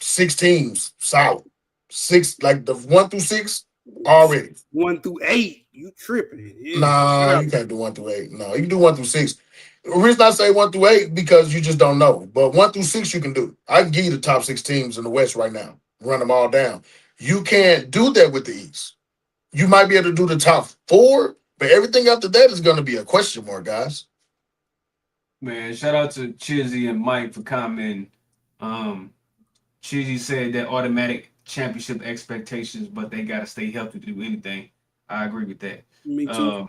6 teams, solid. 6, like the 1 through 6, already. 1 through 8, you tripping. Yeah. Nah, you can't do 1 through 8. No, you can do 1 through 6. The reason I say 1 through 8 because you just don't know. But 1 through 6 you can do. I can give you the top 6 teams in the West right now. Run them all down. You can't do that with the East. You might be able to do the top 4, but everything after that is going to be a question mark, guys. Man, shout out to Chizzy and Mike for commenting. Chizzy said that automatic championship expectations, but they got to stay healthy to do anything. I agree with that. Me too.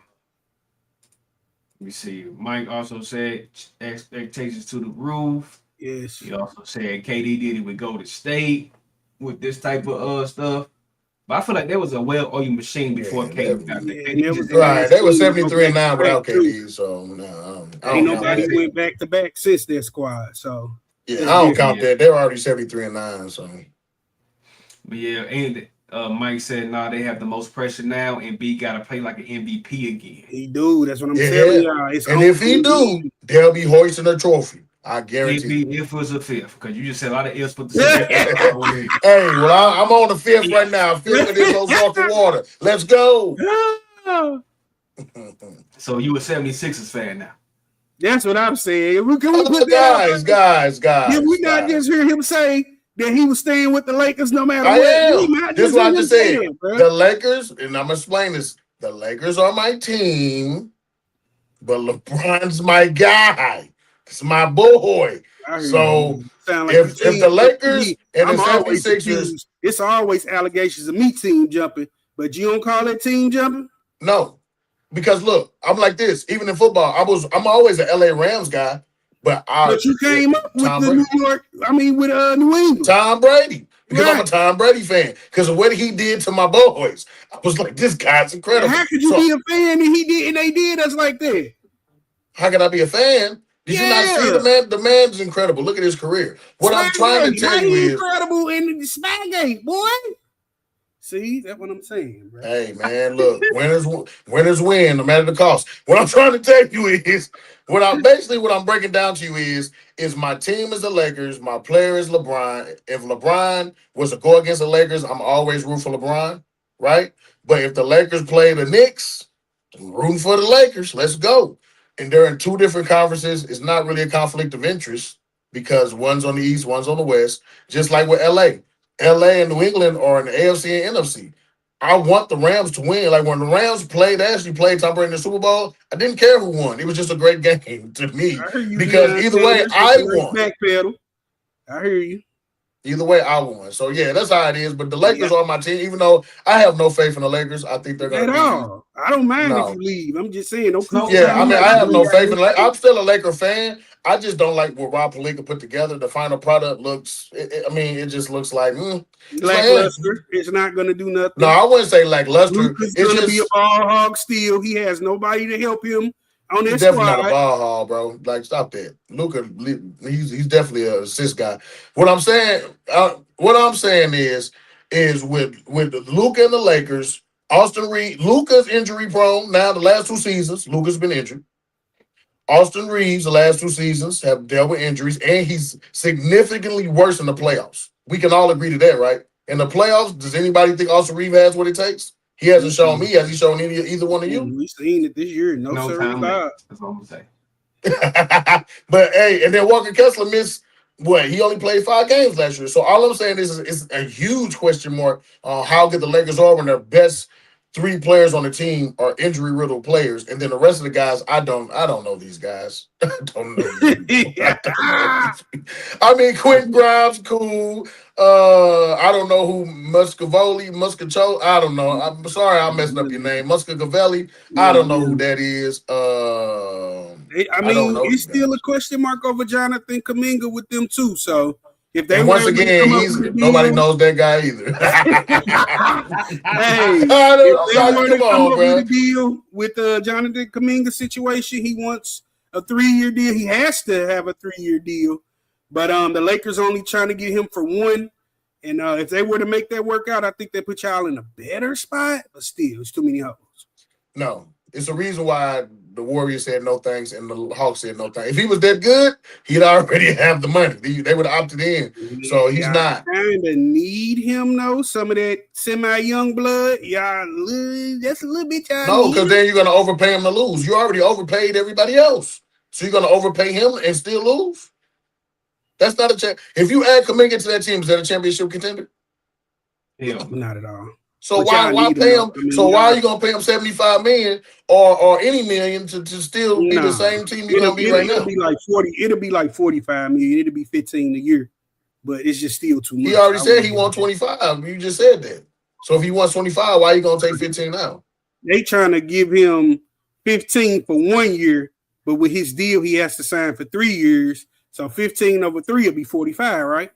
Let me see. Mike also said expectations to the roof. Yes. He also said KD did it with Golden State with this type of stuff. But I feel like there was a well-oiled machine before KD got there. Right, they were 73-9 without KD, so no, ain't nobody went back-to-back since their squad. So yeah, I don't count that. They were already 73-9. So, but yeah, and Mike said, "Nah, they have the most pressure now, and B got to play like an MVP again." He do. That's what I'm telling y'all. And if he do, they'll be hoisting a trophy. I guarantee. If it was a 5th, because you just said a lot of ifs with the 6th. Hey, well, I'm on the 5th right now. 5th of this goes off the water. Let's go. So you a 76ers fan now? That's what I'm saying. Guys. Did we not just hear him say that he was staying with the Lakers no matter what? Am. This is what I just said. The Lakers, and I'm going to explain this. The Lakers are my team. but LeBron's my guy. It's my boy. I hear So you. Sound like you if the team jumping Lakers me. and the I'm always 76ers, accused. It's always allegations of me team jumping, but you don't call it team jumping? no. Because look, I'm like this. Even in football, I'm always an LA Rams guy, but But you came up with Tom the Brady. with New England. Tom Brady. Because I'm a Right. Tom Brady fan. Because of what he did to my boys. I was like, this guy's incredible. How could you be a fan and they did us like that? How could I be a fan? Did you not see the man? The man's incredible. Look at his career. What I'm trying to tell you is incredible in the Spygate, boy. See, that's what I'm saying, bro. hey man, look, winners win, no matter the cost. What I'm trying to tell you is what I'm breaking down to you is my team is the Lakers, my player is LeBron. If LeBron was to go against the Lakers, I'm always root for LeBron, right? But if the Lakers play the Knicks, I'm rooting for the Lakers. Let's go. And they're in two different conferences. It's not really a conflict of interest because one's on the East, one's on the West, just like with LA. LA and New England are in the AFC and NFC. I want the Rams to win. Like when the Rams actually played Tom Brady in the Super Bowl, I didn't care who won. It was just a great game to me I hear you, because Deion either way, Sanders, I it's a nice won. backpedal. I hear you. Either way, I won. So yeah, that's how it is. But the Lakers are my team, even though I have no faith in the Lakers. I think they're going to At all. I don't mind No. if you leave. I'm just saying. Yeah, I mean, I have no faith in the Lakers. I'm still a Laker fan. I just don't like what Rob Pelinka put together. The final product looks, it just looks like, lackluster. It's not going to do nothing. No, I wouldn't say lackluster. Luka's going to be a ball hog still. He has nobody to help him on this He's definitely squad. not a ball hog, bro. Like, stop that. Luka, he's definitely an assist guy. What I'm saying is with Luka and the Lakers, Austin Reeves, Luka's injury prone. Now the last 2 seasons, Luka's been injured. Austin Reeves, the last 2 seasons, have dealt with injuries, and he's significantly worse in the playoffs. We can all agree to that, right? In the playoffs, does anybody think Austin Reeves has what it takes? He hasn't shown me. Has he shown either one of you? We've seen it this year. No sir. That's all I'm saying. But hey, and then Walker Kessler missed what? He only played 5 games last year. So all I'm saying is a huge question mark on how good the Lakers are when their best 3 players on the team are injury riddled players, and then the rest of the guys, I don't know these guys. I don't know. I mean, Quentin Grimes, cool. I don't know who Muscacho. I don't know. I'm sorry, I messed up your name, Muscavelli. I don't know who that is. I mean, it's still a question mark over Jonathan Kuminga with them too. So if they once again, nobody knows that guy either. Hey, if they were to come up with a deal with Jonathan Kuminga situation, he wants a 3-year deal. He has to have a 3-year deal, but the Lakers only trying to get him for 1. And if they were to make that work out, I think they put y'all in a better spot. But still, it's too many hoes. No, it's the reason why the Warriors said no thanks and the Hawks said no thanks. If he was that good, he'd already have the money. They would have opted in. So he's not. Kind of need him though. Some of that semi-young blood, y'all. That's a little bit. No, because then you're gonna overpay him to lose. You already overpaid everybody else, so you're gonna overpay him and still lose. That's not a chance. If you add Kuminga to that team, is that a championship contender? Yeah, not at all. So why pay him? So why are you gonna pay him $75 million or any million to still be the same team you're gonna be right now? It'll be like 40. It'll be like 45 million. It'll be 15 a year, but it's just still too much. He already said he wants 25. You just said that. So if he wants 25, why are you gonna take 15 now? They trying to give him 15 for 1 year, but with his deal, he has to sign for 3 years. So 15 over 3 will be 45, right?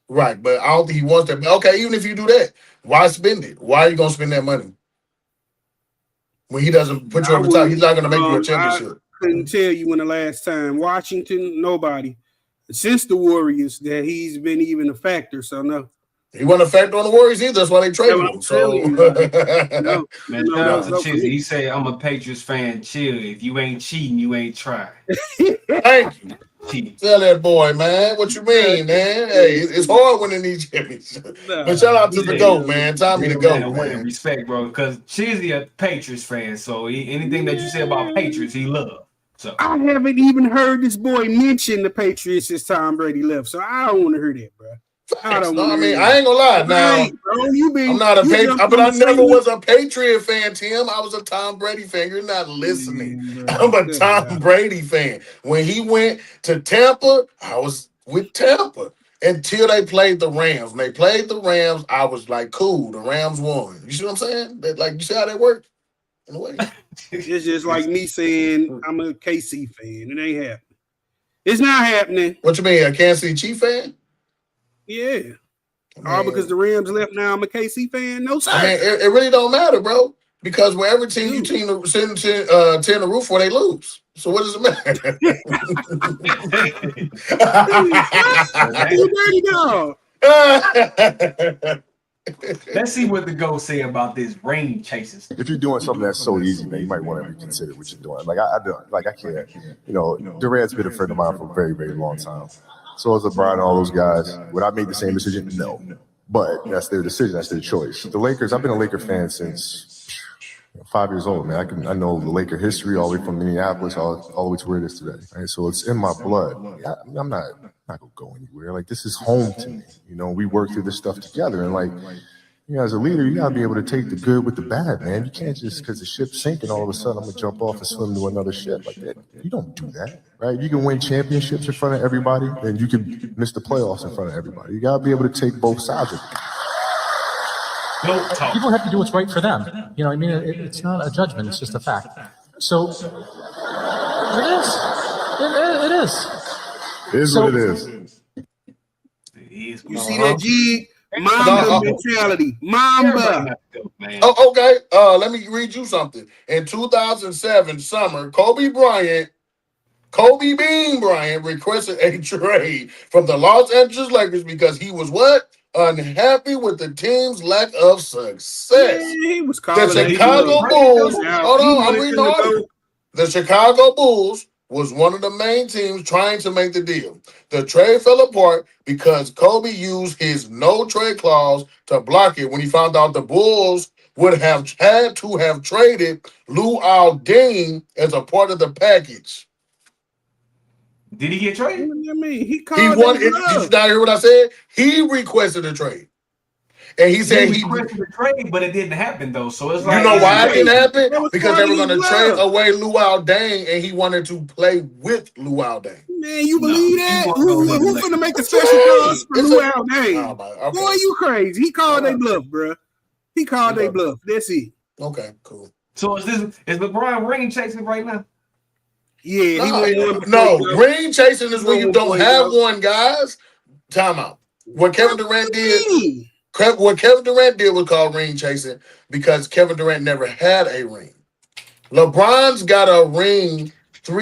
Right, but I don't think he wants that. Okay, even if you do that, why spend it? Why are you gonna spend that money when he doesn't put you over the top? He's not gonna make you a championship. I couldn't tell you when the last time Washington, nobody since the Warriors that he's been even a factor. So no, he wasn't a factor on the Warriors either. That's why they traded him. So no, man, shout out to Chizzy. He said, "I'm a Patriots fan. Chill. If you ain't cheating, you ain't trying." Thank you. Tell that boy, man. What you mean, man? Hey, it's hard winning these championships. But shout out to the GOAT, man. Tommy the GOAT, man. Respect, bro. Because Chizzy a Patriots fan, so anything that you say about Patriots, he love. So I haven't even heard this boy mention the Patriots since Tom Brady left. So I don't want to hear that, bro. I Facts. don't No, want I to mean, hear I it. ain't gonna lie. Right, Now, bro. I'm not a You Patriot, jumped but on I the never same. was a Patriot fan, Tim. I was a Tom Brady fan. You're not listening. Man, bro, I'm a cut it Tom out. Brady fan. When he went to Tampa, I was with Tampa until they played the Rams. When they played the Rams, I was like, cool, the Rams won. You see what I'm saying? Like, you see how that worked? In a way. It's just like me saying I'm a KC fan. It ain't happening. It's not happening. What you mean, a Kansas City Chief fan? Yeah. I All because mean, the Rams left. Now I'm a KC fan. No, sir. it really don't matter, bro. Because wherever team you Dude. send the roof for, they lose. So what does it matter? You dirty dog. Let's see what the GOAT say about this ring chasers. If you're doing something that's so easy, man, you might want to reconsider what you're doing. Like I don't, like I can't. Durant's been a friend of mine for a very, very long time. So is LeBron and all those guys. Would I make the same decision? No. But that's their decision. That's their choice. The Lakers. I've been a Laker fan since 5 years old, man. I know the Laker history all the way from Minneapolis all the way to where it is today. Right? So it's in my blood. I'm not gonna go anywhere. Like this is home to me. We work through this stuff together, and like. As a leader, you gotta be able to take the good with the bad, man. You can't just because the ship's sinking, all of a sudden I'm gonna jump off and swim to another ship like that. You don't do that, right? You can win championships in front of everybody, then you can miss the playoffs in front of everybody. You gotta be able to take both sides of it. People have to do what's right for them. It's not a judgment; it's just a fact. So it is. It is. It is what it is. You see that G? Mamba mentality. Mamba. Oh, okay. Let me read you something. In 2007 summer, Kobe Bean Bryant requested a trade from the Los Angeles Lakers because he was what? Unhappy with the team's lack of success. Yeah, he was calling The Chicago Bulls. Hold on, I'm reading the article. The Chicago Bulls was one of the main teams trying to make the deal. The trade fell apart because Kobe used his no trade clause to block it when he found out the Bulls would have had to have traded Lou Alding as a part of the package. Did he get traded? I mean, he wanted. Did you not hear what I said? He requested a trade. And he said he requested a trade, but it didn't happen though. So it's like, you know why it didn't happen? Because they were going to trade away Lou Alding, and he wanted to play with Lou Alding. Man, you believe that? Who finna make a special clause for Lou Alding? Boy, you crazy? He called they bluff, bro. He called they bluff. That's it. Okay, cool. So is LeBron ring chasing right now? Yeah, no, ring chasing is when you don't have one, guys. Time out. What Kevin Durant did. What Kevin Durant did was called ring chasing because Kevin Durant never had a ring. LeBron's got a ring 4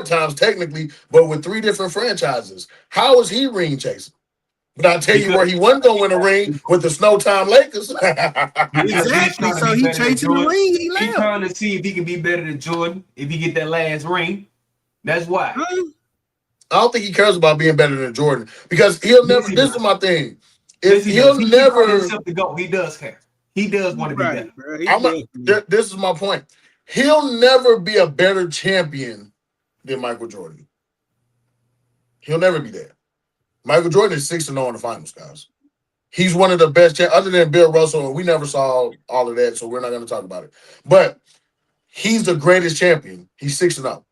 times technically, but with 3 different franchises. How is he ring chasing? But I'll tell you where he wasn't going to win a ring with the Snowtime Lakers. Exactly. So he chasing the ring. He's trying to see if he can be better than Jordan if he get that last ring. That's why. I don't think he cares about being better than Jordan because he'll never. This is my thing. He'll never. He does care. He does want to be better. This is my point. He'll never be a better champion than Michael Jordan. He'll never be there. Michael Jordan is 6-0 in the finals, guys. He's one of the best, other than Bill Russell, and we never saw all of that, so we're not going to talk about it. But he's the greatest champion. He's 6-0.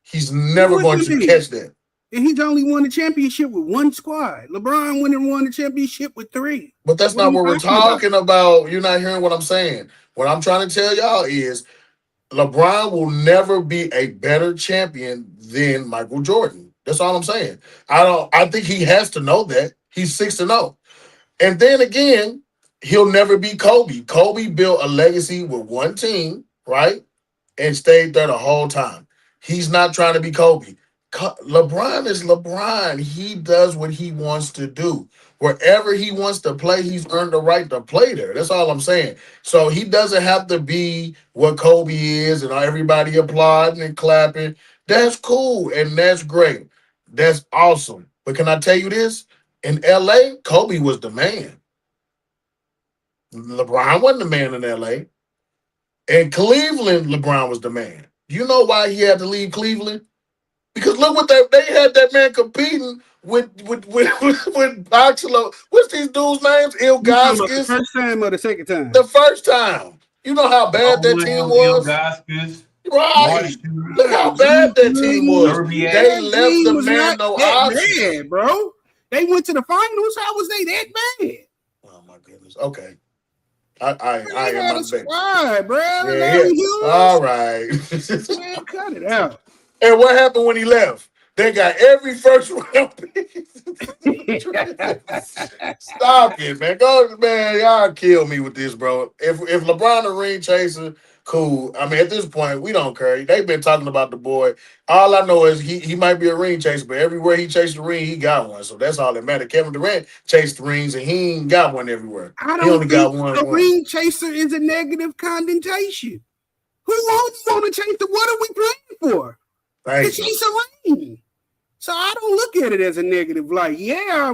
He's never going to catch that. And he's only won the championship with 1 squad. LeBron won the championship with 3. But that's not what we're talking about. You're not hearing what I'm saying. What I'm trying to tell y'all is LeBron will never be a better champion than Michael Jordan. That's all I'm saying. I think he has to know that. He's 6-0. And then again, he'll never be Kobe. Kobe built a legacy with one team, right? And stayed there the whole time. He's not trying to be Kobe. LeBron is LeBron. He does what he wants to do. Wherever he wants to play, he's earned the right to play there. That's all I'm saying. So he doesn't have to be what Kobe is and everybody applauding and clapping. That's cool and that's great. That's awesome. But can I tell you this? In LA, Kobe was the man. LeBron wasn't the man in LA. In Cleveland, LeBron was the man. Do you know why he had to leave Cleveland? Because look what they had that man competing with Boxalo. What's these dudes' names? You talking about the Ilgaskis. first time or the second time? The first time. You know how bad that team was? Ilgaskis, Right. Martin, Look how bad that team was. Herbiak. They left team the was man not no that option. bad, bro. They went to the finals. How was they that bad? Oh my goodness. Okay. I They am had my a bad. squad, bro. Yeah, Larry yeah. Hughes. All right. Man, cut it out. And what happened when he left? They got every first round pick. Stop it, man. Go, man. Y'all kill me with this, bro. If LeBron a ring chaser, cool. I mean, at this point, we don't care. They've been talking about the boy. All I know is he might be a ring chaser, but everywhere he chased the ring, he got one. So that's all that matters. Kevin Durant chased the rings, and he ain't got one everywhere. I He only don't got think one. a ring chaser is a negative connotation. Who else want to chase the? What are we playing for? To Thank you. chase a ring. So I don't look at it as a negative. Like, yeah,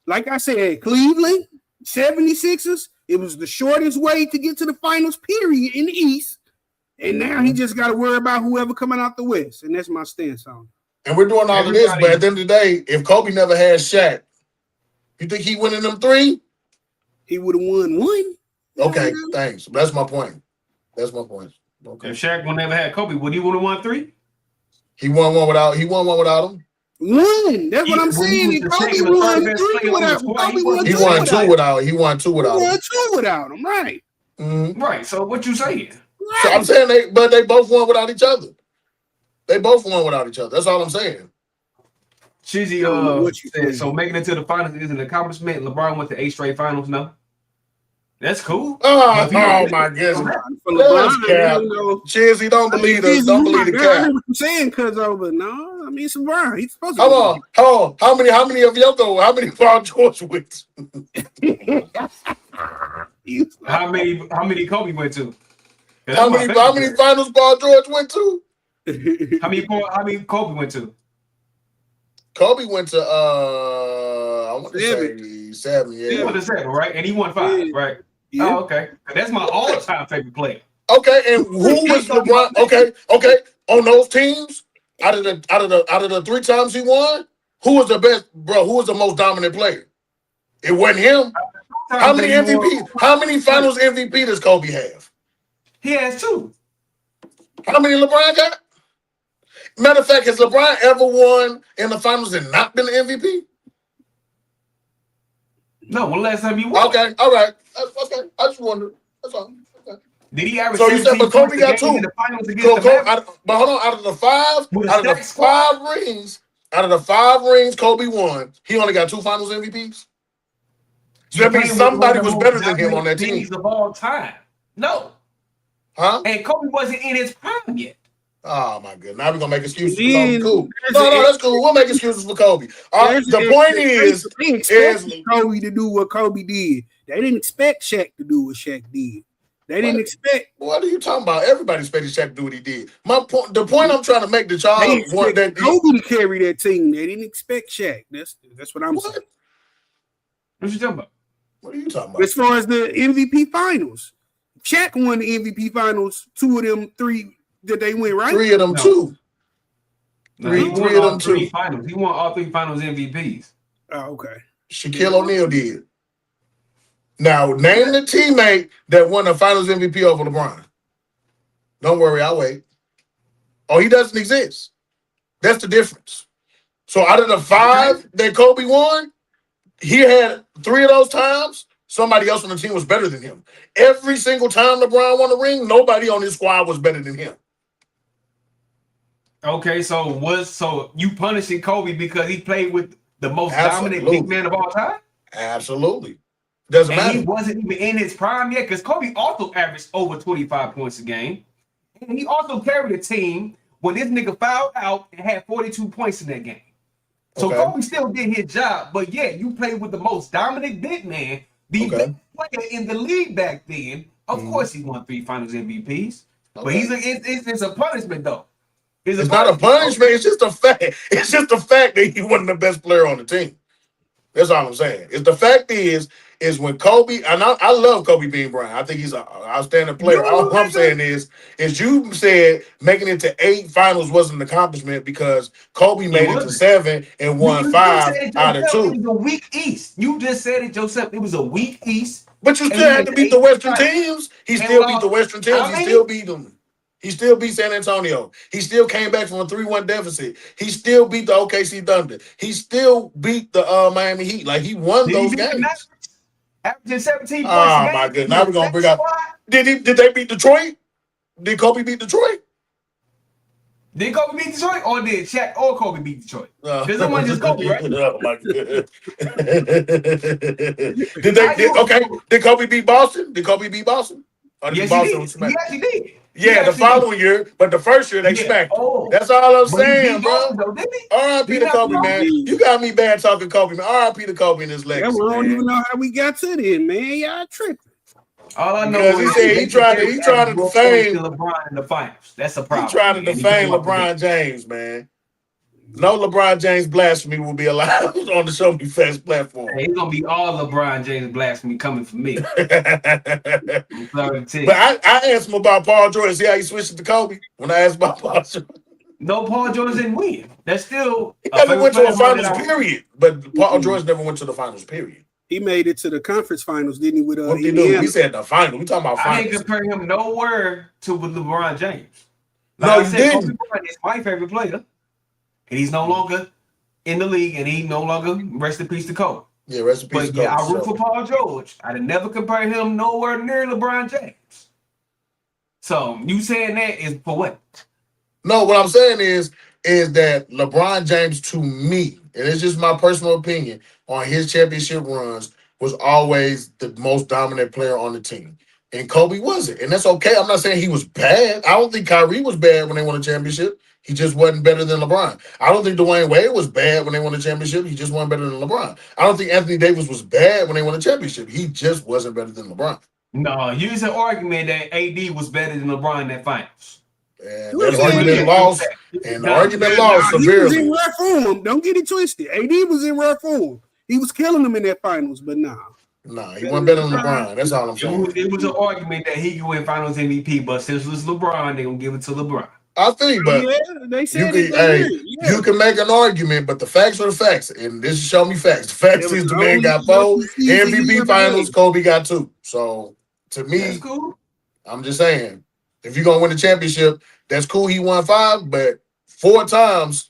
like I said, Cleveland, 76ers, it was the shortest way to get to the finals, period, in the East. And now he just got to worry about whoever coming out the West. And that's my stance on it. And we're doing all of this, but at the end of the day, if Kobe never had Shaq, you think he winning them three? He would have won one. Okay, thanks. That's my point. That's my point. Okay. If Shaq would never had Kobe, would he would have won 3? He won one without him. One. That's what I'm saying. And Kobe won 3 without him. Kobe won 2 without him. He won two without him. Right. Mm-hmm. Right. So what you saying? Right. So I'm saying they both won without each other. They both won without each other. That's all I'm saying. Shizzy said, so making it to the finals is an accomplishment. LeBron went to 8 straight finals now. That's cool. Oh my goodness. That's cap. Chizzy, don't believe us. Don't believe the cap. I know what you're saying, cuz over. No, I mean it's LeBron. He's supposed to. Hold on. How many of y'all go? How many Paul George went? How many Kobe went to? How many finals Paul George went to? How many Kobe went to? Kobe went to I want to say 7. Yeah, he went to 7, right? And he won 5, right? Yeah. Oh, okay. That's my all-time favorite player. Okay, and who was LeBron? Okay. On those teams, out of the 3 times he won, who was the best, bro? Who was the most dominant player? It wasn't him. How many MVP? How many Finals MVP does Kobe have? He has 2. How many LeBron got? Matter of fact, has LeBron ever won in the finals and not been an MVP? No, when last time he won? Okay, all right. Okay, I just wondered. That's all. Okay. Did he average? So you said, but Kobe got 2. In the finals against But hold on, out of the 5 rings Kobe won, he only got 2 Finals MVPs. So that means somebody was better than him on that team of all time. No, And Kobe wasn't in his prime yet. Oh my goodness! Now we're gonna make excuses for Kobe. Cool. No, that's cool. We'll make excuses for Kobe. The point is Kobe to do what Kobe did. They didn't expect Shaq to do what Shaq did. They didn't expect. What are you talking about? Everybody expected Shaq to do what he did. The point I'm trying to make that y'all want that Kobe to carry that team. They didn't expect Shaq. That's what I'm saying. What you talking about? What are you talking about? As far as the MVP finals, Shaq won the MVP finals. 2 of them 3 that they win, right? 3 of them 2. Three of them 2 finals. He won all 3 finals MVPs. Oh, okay. Shaquille O'Neal did. Now name the teammate that won the Finals MVP over LeBron. Don't worry, I'll wait. Oh, he doesn't exist. That's the difference. So out of the 5 that Kobe won, he had 3 of those times. Somebody else on the team was better than him. Every single time LeBron won a ring, nobody on his squad was better than him. Okay, so you punishing Kobe because he played with the most dominant big man of all time? Absolutely. Doesn't matter. He wasn't even in his prime yet because Kobe also averaged over 25 points a game. And he also carried a team when this nigga fouled out and had 42 points in that game. So Kobe still did his job, but yeah, you played with the most dominant big man, the best player in the league back then. Of course, he won 3 Finals MVPs, but it's a punishment though. It's not a punishment. It's just a fact. It's just the fact that he wasn't the best player on the team. That's all I'm saying. The fact is, is when Kobe, and I love Kobe Bean Bryant. I think he's an outstanding player. All I'm saying is you said making it to 8 finals wasn't an accomplishment because Kobe made it to 7 and won You 5 said it out of yourself. It 2. was a weak East. You just said it yourself. It was a weak East. But you And still he had went to to beat the 8 Western finals teams. He and still beat the lost. Western teams. How He many? still beat them. He still beat San Antonio. He still came back from a 3-1 deficit. He still beat the OKC Thunder. He still beat the Miami Heat. Like, he won Did he those beat the games. Mavericks? Averaging 17 points a Oh my game goodness. with Now a we're gonna bring second up. squad? Did they beat Detroit? Did Kobe beat Detroit? Did Kobe beat Detroit or did Shaq or Kobe beat Detroit? No. Because it wasn't just Kobe, right? Oh my goodness. How you? Did Kobe beat Boston? Did Kobe beat Boston? Or did Yes, he Boston did. He smack? actually did. He Yeah, the actually did. following year, but the first year they Yeah. smacked him. Oh. That's all I'm But he saying, beat bro. Boston, though, didn't he? R.I.P. Did to he Kobe, not man. beat- You got me bad talking Kobe, man. R.I.P. to Kobe and his Yeah, legacy, we don't man. even know how we got to this, man. Y'all tripping. All I know Because he is said he tried to defame LeBron in the finals. That's a he problem. tried to man. defame LeBron James, man. No LeBron James blasphemy will be allowed on the Show Me Facts platform. Hey, it's gonna be all LeBron James blasphemy coming from me. But I'm sorry to tell you. I asked him about Paul George. See how he switched it to Kobe? When I asked about Paul George. No, Paul George didn't win. That's still He a never favorite went to player a of mine finals, that I- period. But Paul George never went to the finals, period. He made it to the conference finals, didn't he? With What did he do? Indiana. We said the final. We talking about I didn't finals. compare him nowhere to with LeBron James. No, I you said, didn't. Kobe Bryant is my favorite player, and he's no longer in the league, and he no longer rest in peace to Kobe. Yeah, rest in peace But to yeah, Kobe. I root for Paul George. I'd never compare him nowhere near LeBron James. So you saying that is for what? No, what I'm saying is that LeBron James, to me, and it's just my personal opinion, on his championship runs, was always the most dominant player on the team. And Kobe wasn't. And that's okay. I'm not saying he was bad. I don't think Kyrie was bad when they won a championship. He just wasn't better than LeBron. I don't think Dwayne Wade was bad when they won a championship. He just wasn't better than LeBron. I don't think Anthony Davis was bad when they won a championship. He just wasn't better than LeBron. No, use an argument that AD was better than LeBron in that finals. And Who that said argument that? lost. And the argument lost He was in severely. rough form. Don't get it twisted. AD was in rough form. He was killing them in that finals, but nah. Nah, he wasn't better than LeBron. That's all I'm saying. It was an argument that he could win Finals MVP, but since it was LeBron, they gonna give it to LeBron. I think, but Yeah, they said you it. can, you can make an argument, but the facts are the facts, and this is Show Me Facts. The facts is the man got 4 MVP finals, Kobe got 2. So to me, That's cool. I'm just saying, if you're gonna win the championship, that's cool. He won 5, but 4 times,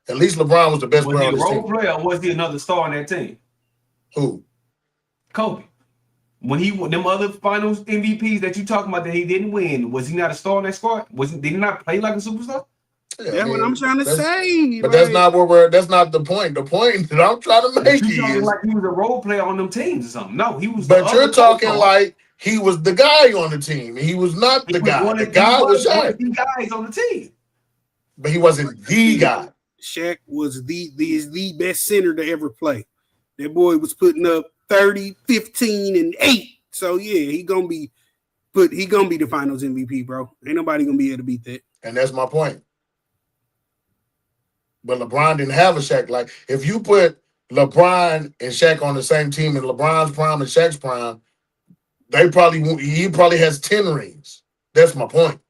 at least LeBron was the best Was player he on a this role team. player or was he another star on that team? Who? Kobe. When he won them other finals MVPs that you talking about that he didn't win, was he not a star on that squad? Did he not play like a superstar? Yeah, That's what I'm trying to say. But that's not that's not the point. The point that I'm trying to make You talking is like he was a role player on them teams or something. No, he was. but you're talking like he was the guy on the team. He was not the guy. The guy was one Shaq. of the guys on the team. But he wasn't the guy. Shaq was the best center to ever play. That boy was putting up 30, 15, and 8. So yeah, he gonna be the finals MVP, bro. Ain't nobody gonna be able to beat that. And that's my point. But LeBron didn't have a Shaq. Like, if you put LeBron and Shaq on the same team in LeBron's prime and Shaq's prime, he probably has 10 rings. That's my point.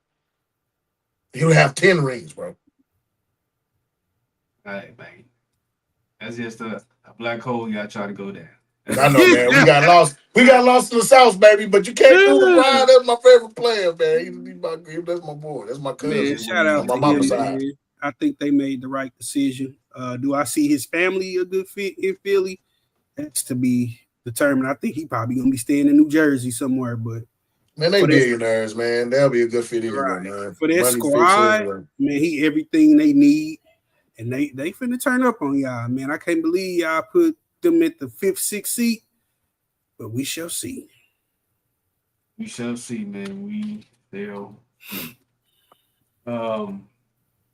He would have 10 rings, bro. All right, man. That's just a black hole you gotta try to go down. I know, man. We got lost. We got lost in the South, baby. But you can't do LeBron. That's my favorite player, man. That's my boy. That's my cousin. Man, shout out on my to mama's him, side. man. I think they made the right decision. Do I see his family a good fit in Philly? That's to be determined. I think he probably gonna be staying in New Jersey somewhere, but Man, they billionaires, man. They'll be a good fit anywhere, man. for that Money fits squad, everywhere. man, he everything they need, and they finna turn up on y'all, man. I can't believe y'all put them at the 5th, 6th seat, but we shall see. We shall see, man. We shall see.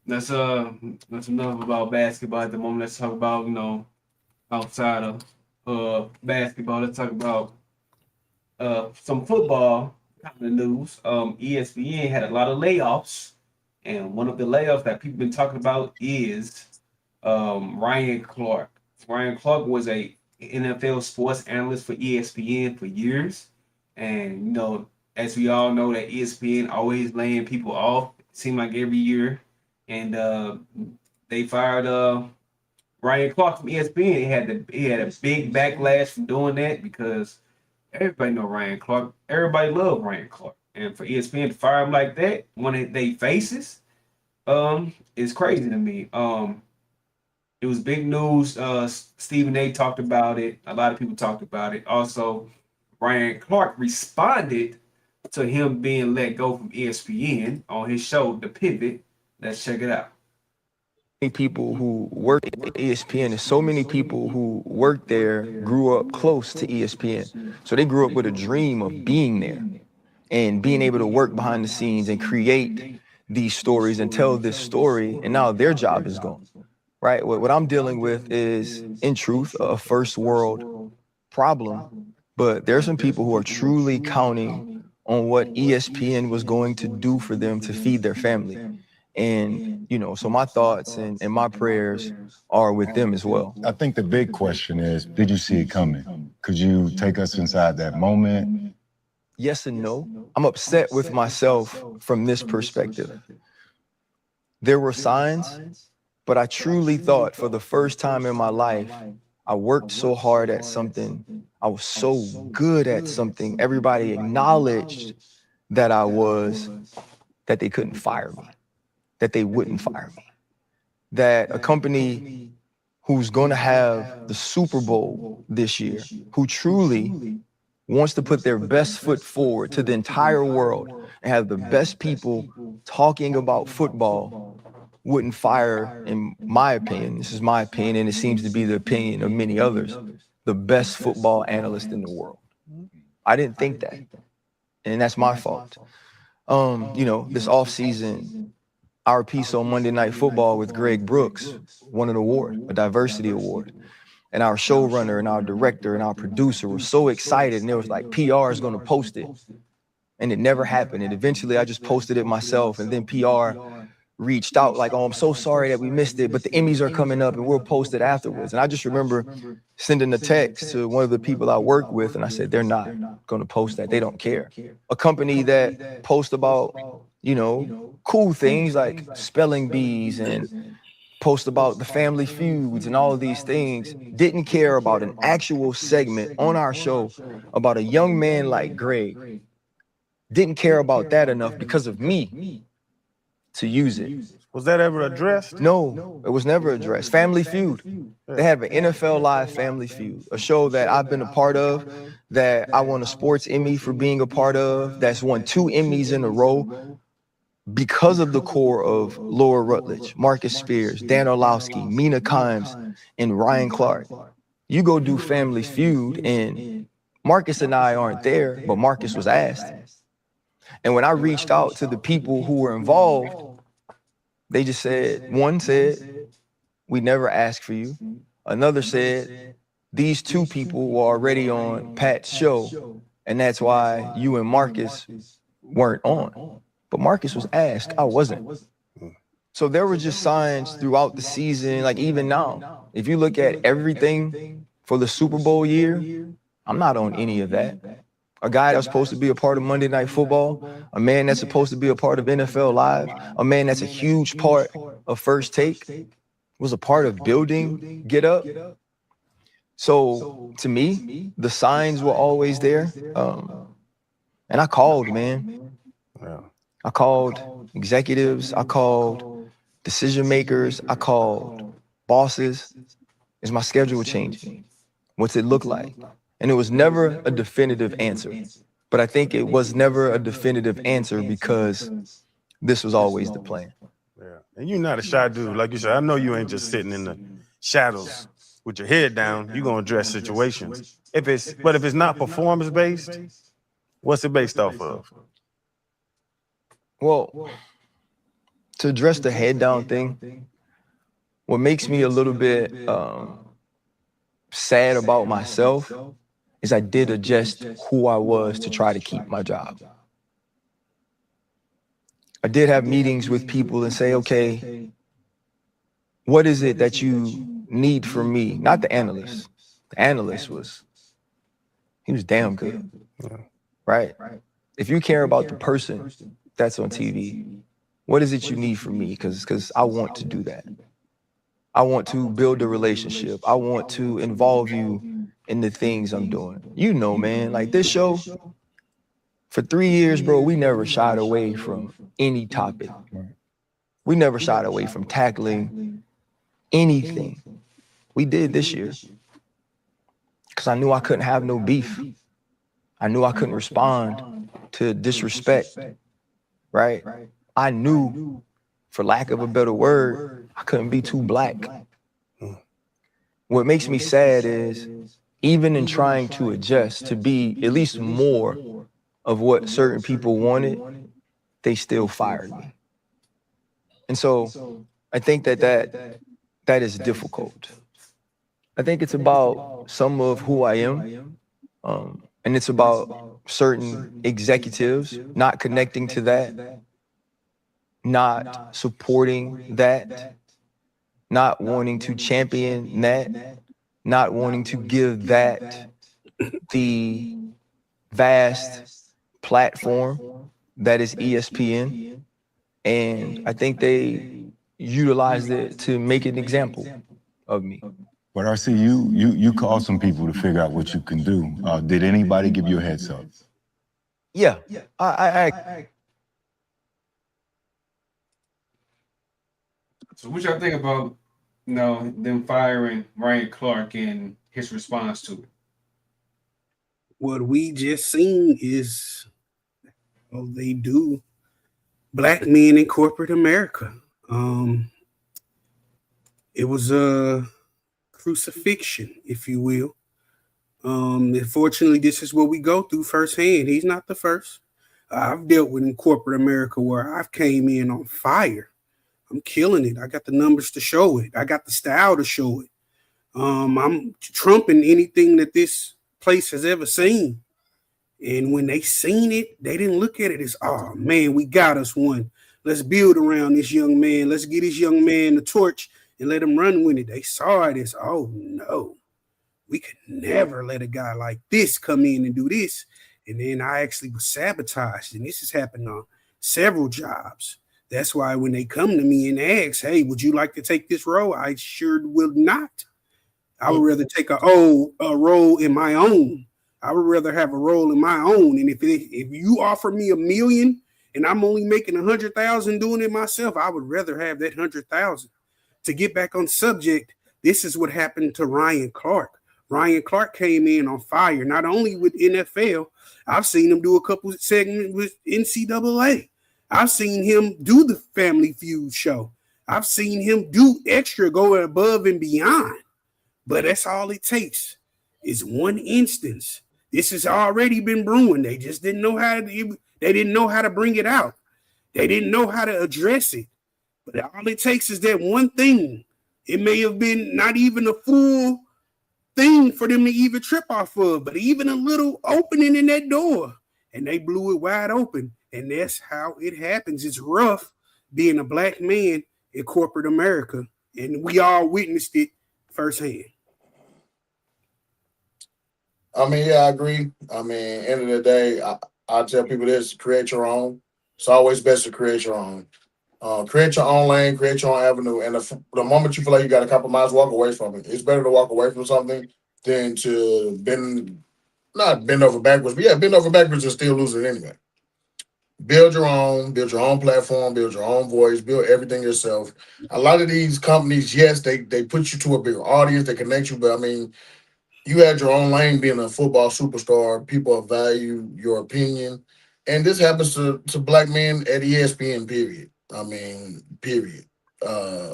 That's enough about basketball at the moment. Let's talk about, outside of basketball. Let's talk about some football kind of news. ESPN had a lot of layoffs, and one of the layoffs that people been talking about is Ryan Clark. Ryan Clark was a NFL sports analyst for ESPN for years. And, you know, as we all know, that ESPN always laying people off, it seemed like every year. And they fired Ryan Clark from ESPN. He had a big backlash from doing that because everybody know Ryan Clark. Everybody love Ryan Clark. And for ESPN to fire him like that, one of they faces, is crazy to me. It was big news. Stephen A. talked about it. A lot of people talked about it. Also, Ryan Clark responded to him being let go from ESPN on his show, The Pivot. Let's check it out. People who work at ESPN, and so many people who work there grew up close to ESPN. So they grew up with a dream of being there and being able to work behind the scenes and create these stories and tell this story. And now their job is gone, right? What I'm dealing with is, in truth, a first world problem. But there's some people who are truly counting on what ESPN was going to do for them to feed their family. And, you know, so my thoughts and my prayers are with them as well. I think the big question is, did you see it coming? Could you take us inside that moment? Yes and no. I'm upset with myself from this perspective. There were signs, but I truly thought for the first time in my life, I worked so hard at something. I was so good at something. Everybody acknowledged that I was, that they couldn't fire me, that they wouldn't fire me, that a company who's going to have the Super Bowl this year, who truly wants to put their best foot forward to the entire world and have the best people talking about football, wouldn't fire, in my opinion, this is my opinion, and it seems to be the opinion of many others, the best football analyst in the world. I didn't think that, and that's my fault. You know, this offseason, our piece on Monday Night Football with Greg Brooks won an award, a diversity award. And our showrunner and our director and our producer were so excited, and they was like, PR is going to post it. And it never happened. And eventually I just posted it myself, and then PR reached out like, oh, I'm so sorry that we missed it, but the Emmys are coming up and we'll post it afterwards. And I just remember sending a text to one of the people I work with, and I said, they're not going to post that. They don't care. A company that posts about, you know, cool things like spelling bees and post about the family feuds and all of these things didn't care about an actual segment on our show about a young man like Greg. Didn't care about that enough because of me to use it. Was that ever addressed? No, it was never addressed. Family Feud. They have an NFL Live Family Feud, a show that I've been a part of, that I won a sports Emmy for being a part of, that's won 2 Emmys in a row because of the core of Laura Rutledge, Marcus Spears, Dan Orlowski, Mina Kimes, and Ryan Clark. You go do Family Feud, and Marcus and I aren't there, but Marcus was asked. And when I reached out to the people who were involved, they just said, one said, we never asked for you. Another said, these 2 people were already on Pat's show, and that's why you and Marcus weren't on. But Marcus was asked, I wasn't. So there were just signs throughout the season, like even now. If you look at everything for the Super Bowl year, I'm not on any of that. A guy that's supposed to be a part of Monday Night Football, a man that's supposed to be a part of NFL Live, a man that's a huge part of First Take, was a part of building Get Up. So to me, the signs were always there. And I called, man. I called executives, I called decision makers, I called bosses. Is my schedule changing? What's it look like? And it was never a definitive answer. But I think it was never a definitive answer because this was always the plan. Yeah. And you're not a shy dude. Like you said, I know you ain't just sitting in the shadows with your head down. You're going to address situations. But if it's not performance-based, what's it based off of? Well, to address the head down thing, what makes me a little bit sad about myself is I did adjust who I was to try to keep my job. I did have meetings with people and say, okay, what is it that you need from me? Not the analysts, The analyst he was damn good, right? If you care about the person that's on TV, what is it you need from me? Because I want to do that. I want to build a relationship. I want to involve you in the things I'm doing. You know, man, like this show, for 3 years, bro, we never shied away from any topic. We never shied away from tackling anything. We did this year because I knew I couldn't have no beef. I knew I couldn't respond to disrespect, right? I knew, for lack of a better word, I couldn't be too black. What makes me sad is, even in trying to adjust to be at least more of what certain people wanted, they still fired me. And so I think that is difficult. I think it's about some of who I am, and it's about certain executives not connecting to that, not supporting that, not wanting to champion that, not wanting to give that the vast platform that is ESPN. And I think they utilized it to make an example of me. But RC, you called some people to figure out what you can do. Did anybody give you a heads up? Yeah, I So what y'all think about, them firing Ryan Clark and his response to it? What we just seen is they do black men in corporate America. It was a crucifixion, if you will. Unfortunately, this is what we go through firsthand. He's not the first. I've dealt with in corporate America where I've came in on fire. I'm killing it. I got the numbers to show it. I got the style to show it. I'm trumping anything that this place has ever seen. And when they seen it, they didn't look at it as, oh man, we got us one. Let's build around this young man. Let's get this young man the torch and let him run with it. They saw it as, oh no, we could never let a guy like this come in and do this. And then I actually was sabotaged. And this has happened on several jobs. That's why when they come to me and ask, hey, would you like to take this role? I sure will not. I would rather take a role in my own. I would rather have a role in my own. And if you offer me $1 million and I'm only making 100,000 doing it myself, I would rather have that 100,000. To get back on subject, this is what happened to Ryan Clark. Ryan Clark came in on fire, not only with NFL. I've seen him do a couple of segments with NCAA. I've seen him do the Family Feud show. I've seen him do extra, go above and beyond. But that's all it takes is one instance. This has already been brewing. They just didn't know how to bring it out. They didn't know how to address it. But all it takes is that one thing. It may have been not even a full thing for them to even trip off of, but even a little opening in that door, and they blew it wide open. And that's how it happens. It's rough being a black man in corporate America, and we all witnessed it firsthand. I mean, yeah, I agree. I mean, end of the day, I tell people this: create your own. It's always best to create your own. Create your own lane, create your own avenue, and the moment you feel like you got to compromise, walk away from it. It's better to walk away from something than to not bend over backwards, but yeah, bend over backwards and still lose it anyway. Build your own platform, build your own voice, build everything yourself. A lot of these companies, yes, they put you to a bigger audience, they connect you, but I mean, you had your own lane being a football superstar. People value your opinion. And this happens to black men at ESPN, period. I mean, period. I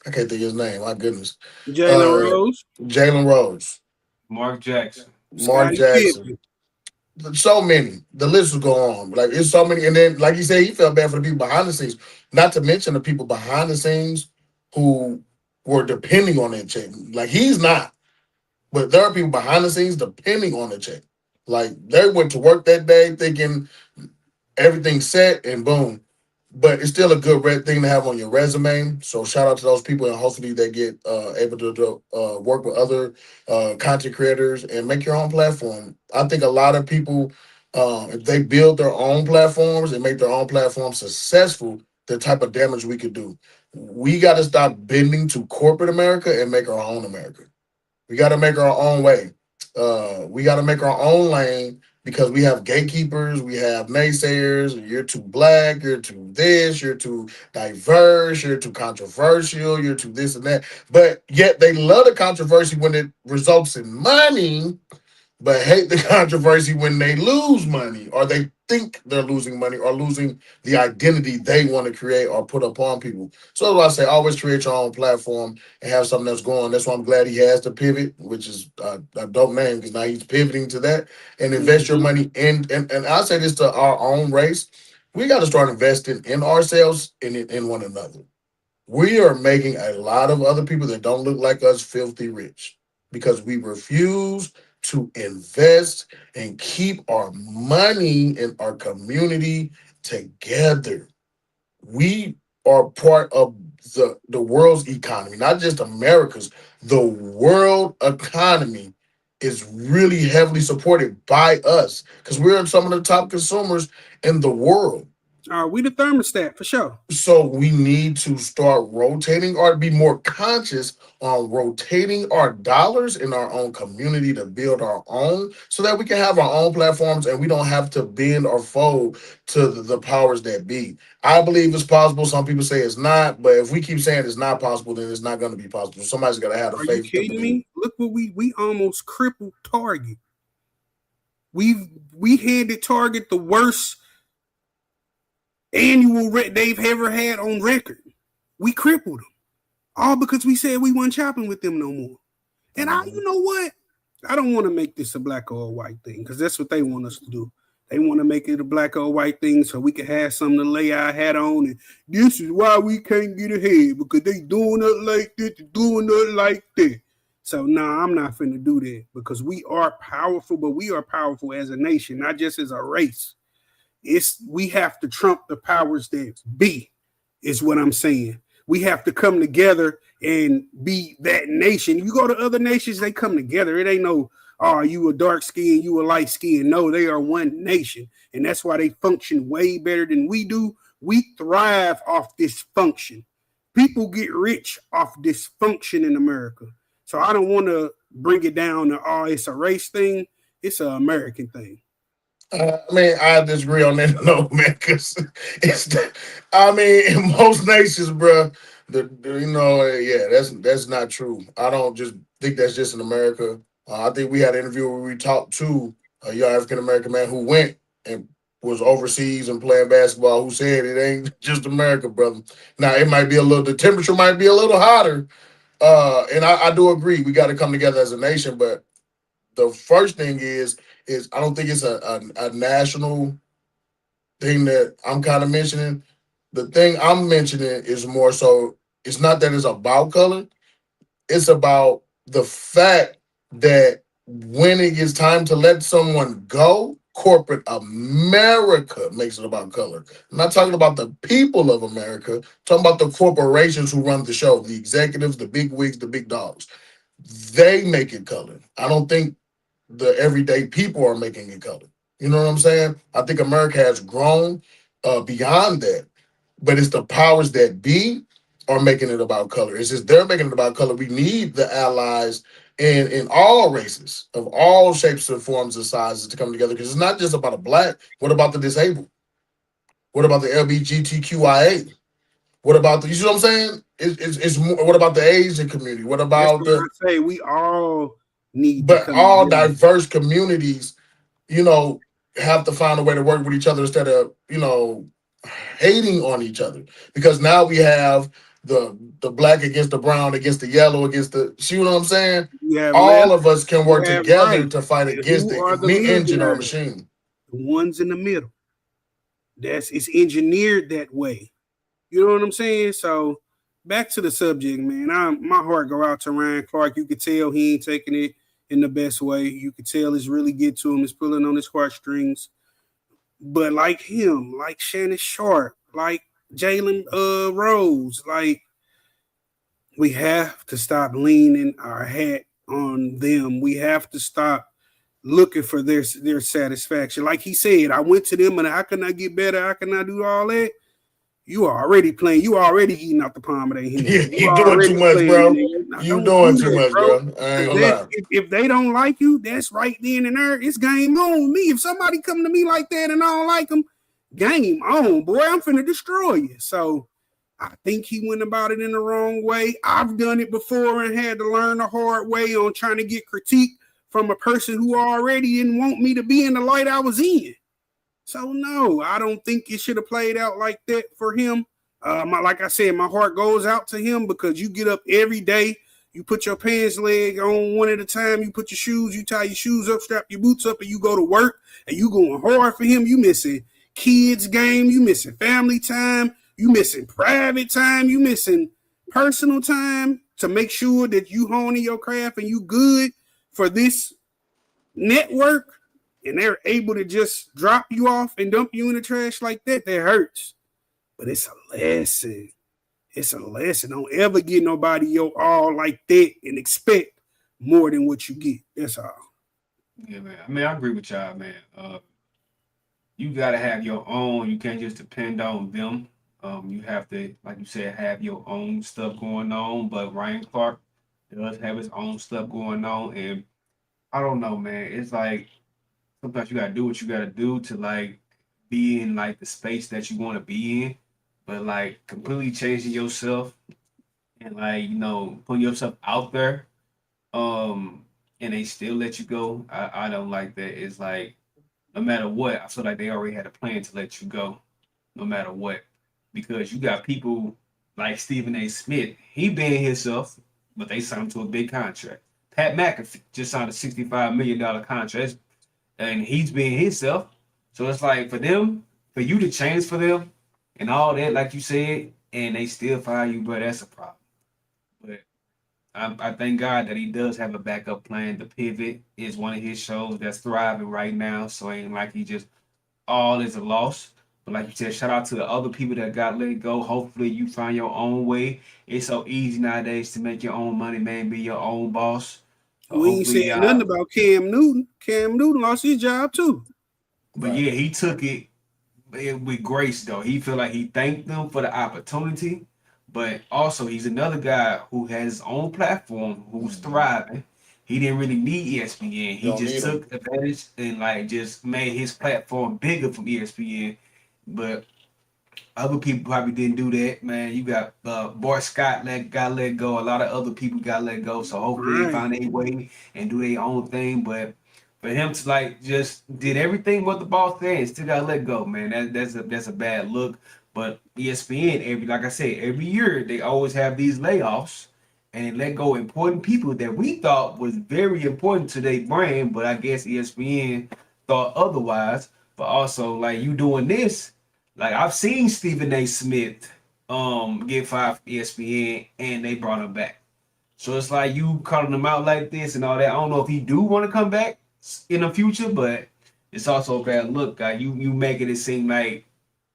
can't think of his name. My goodness. Jalen Rose. Jalen Rose. Mark Jackson. Mark Jackson. So many. The list will go on. Like, it's so many. And then, like you said, he felt bad for the people behind the scenes. Not to mention the people behind the scenes who were depending on that check. Like, he's not. But there are people behind the scenes depending on the check. Like, they went to work that day thinking everything's set, and boom, but it's still a good thing to have on your resume. So shout out to those people, and hopefully they get able to work with other content creators and make your own platform. I think a lot of people, if they build their own platforms and make their own platforms successful, the type of damage we could do. We got to stop bending to corporate America and make our own America. We got to make our own way. We got to make our own lane because we have gatekeepers, we have naysayers. You're too black, you're too this, you're too diverse, you're too controversial, you're too this and that. But yet they love the controversy when it results in money, but hate the controversy when they lose money or they think they're losing money or losing the identity they want to create or put upon people. So that's why I say always create your own platform and have something that's going. That's why I'm glad he has the pivot, which is a dope name because now he's pivoting to that and invest your money in. And I say this to our own race. We got to start investing in ourselves and in one another. We are making a lot of other people that don't look like us filthy rich because we refuse to invest and keep our money in our community together. We are part of the world's economy, not just America's. The world economy is really heavily supported by us because we're some of the top consumers in the world. We the thermostat for sure. So we need to start rotating or be more conscious on rotating our dollars in our own community to build our own so that we can have our own platforms and we don't have to bend or fold to the powers that be. I believe it's possible. Some people say it's not, but if we keep saying it's not possible, then it's not going to be possible. Somebody's got to have the Are you faith to kidding believe. me? Look what we almost crippled Target. We handed Target the worst annual they've ever had on record. We crippled them all because we said we weren't shopping with them no more. And you know what? I don't want to make this a black or white thing because that's what they want us to do. They want to make it a black or white thing so we can have something to lay our hat on. And this is why we can't get ahead because they doing it like this, doing it like that. So I'm not finna do that because we are powerful, but we are powerful as a nation, not just as a race. We have to trump the powers that be, is what I'm saying. We have to come together and be that nation. You go to other nations, they come together. It ain't no, you a dark skin, you a light skin. No, they are one nation. And that's why they function way better than we do. We thrive off dysfunction. People get rich off dysfunction in America. So I don't want to bring it down to, it's a race thing. It's an American thing. I disagree on that no, man, because in most nations, bro, that's not true. I don't just think that's just in America. I think we had an interview where we talked to a young African American man who went and was overseas and playing basketball, who said it ain't just America, brother. Now the temperature might be a little hotter, and I do agree we got to come together as a nation, but the first thing is I don't think it's a national thing that I'm kind of mentioning. The thing I'm mentioning is more so it's not that it's about color. It's about the fact that when it gets time to let someone go, corporate America makes it about color. I'm not talking about the people of America. I'm talking about the corporations who run the show, the executives, the big wigs, the big dogs. They make it color. I don't think the everyday people are making it color. You know what I'm saying? I think America has grown beyond that, but it's the powers that be are making it about color. It's just they're making it about color. We need the allies in all races of all shapes and forms and sizes to come together because it's not just about a black. What about the disabled? What about the LGBTQIA? What about you see what I'm saying? It's more. What about the Asian community? What That's about what I say. We all need to but come all together. diverse communities, have to find a way to work with each other instead of, hating on each other. Because now we have the black against the brown against the yellow against see what I'm saying? You have All left, of us can you work have together right. to fight And against who are the the engine or millionaires? machine. The ones in the middle. It's engineered that way. You know what I'm saying? So back to the subject, man. My heart go out to Ryan Clark. You could tell he ain't taking it in the best way. You could tell it's really get to him. It's pulling on his heartstrings. But like him, like Shannon Sharp, like Jalen Rose. Like, we have to stop leaning our hat on them. We have to stop looking for their satisfaction. Like he said, I went to them and how can I get better? How can I do all that? You are already playing. You already eating out the palm of their hand. You You doing already too much, playing. bro. Nigga. Now, You don't doing do too that, much, bro. bro. I ain't Because gonna lie. if they don't like you, that's right then and there. It's game on me. If somebody come to me like that and I don't like them, game on, boy. I'm finna destroy you. So I think he went about it in the wrong way. I've done it before and had to learn the hard way on trying to get critique from a person who already didn't want me to be in the light I was in. So no, I don't think it should have played out like that for him. Like I said, my heart goes out to him because you get up every day, you put your pants leg on one at a time, you put your shoes, you tie your shoes up, strap your boots up, and you go to work, and you going hard for him. You missing kids game, you missing family time, you missing private time, you missing personal time to make sure that you honing your craft and you good for this network, and they're able to just drop you off and dump you in the trash like that. That hurts. But it's a lesson. It's a lesson. Don't ever give nobody your all like that and expect more than what you get. That's all. Yeah, man. I mean, I agree with y'all, man. You gotta have your own. You can't just depend on them. You have to, like you said, have your own stuff going on. But Ryan Clark does have his own stuff going on, and I don't know, man. It's like sometimes you gotta do what you gotta do to like be in like the space that you want to be in, but like completely changing yourself and like putting yourself out there, and they still let you go. I don't like that. It's like no matter what, I feel like they already had a plan to let you go, no matter what, because you got people like Stephen A. Smith. He been himself, but they signed him to a big contract. Pat McAfee just signed a $65 million contract, and he's being himself. So it's like for them, for you to change for them and all that, like you said, and they still fire you, bro, that's a problem. But I thank God that he does have a backup plan. The Pivot is one of his shows that's thriving right now. So it ain't like he just all is a loss. But like you said, shout out to the other people that got let go. Hopefully you find your own way. It's so easy nowadays to make your own money, man, be your own boss. We ain't Hopefully, saying nothing about Cam Newton. Cam Newton lost his job too. but yeah, he took it with grace though. He feel like he thanked them for the opportunity, but also he's another guy who has his own platform who's thriving. He didn't really need ESPN. He Don't just need him. took advantage and like just made his platform bigger from ESPN. But other people probably didn't do that, man. You got Bart Scott got let go. A lot of other people got let go. So hopefully they Right. find their way and do their own thing. But for him to like just did everything what the boss said and still got let go, man. That's a bad look. But ESPN, like I said, every year they always have these layoffs and let go important people that we thought was very important to their brand, but I guess ESPN thought otherwise. But also like you doing this. Like I've seen Stephen A. Smith get fired from ESPN and they brought him back. So it's like you calling him out like this and all that. I don't know if he do want to come back in the future, but it's also a bad look, guy. You making it seem like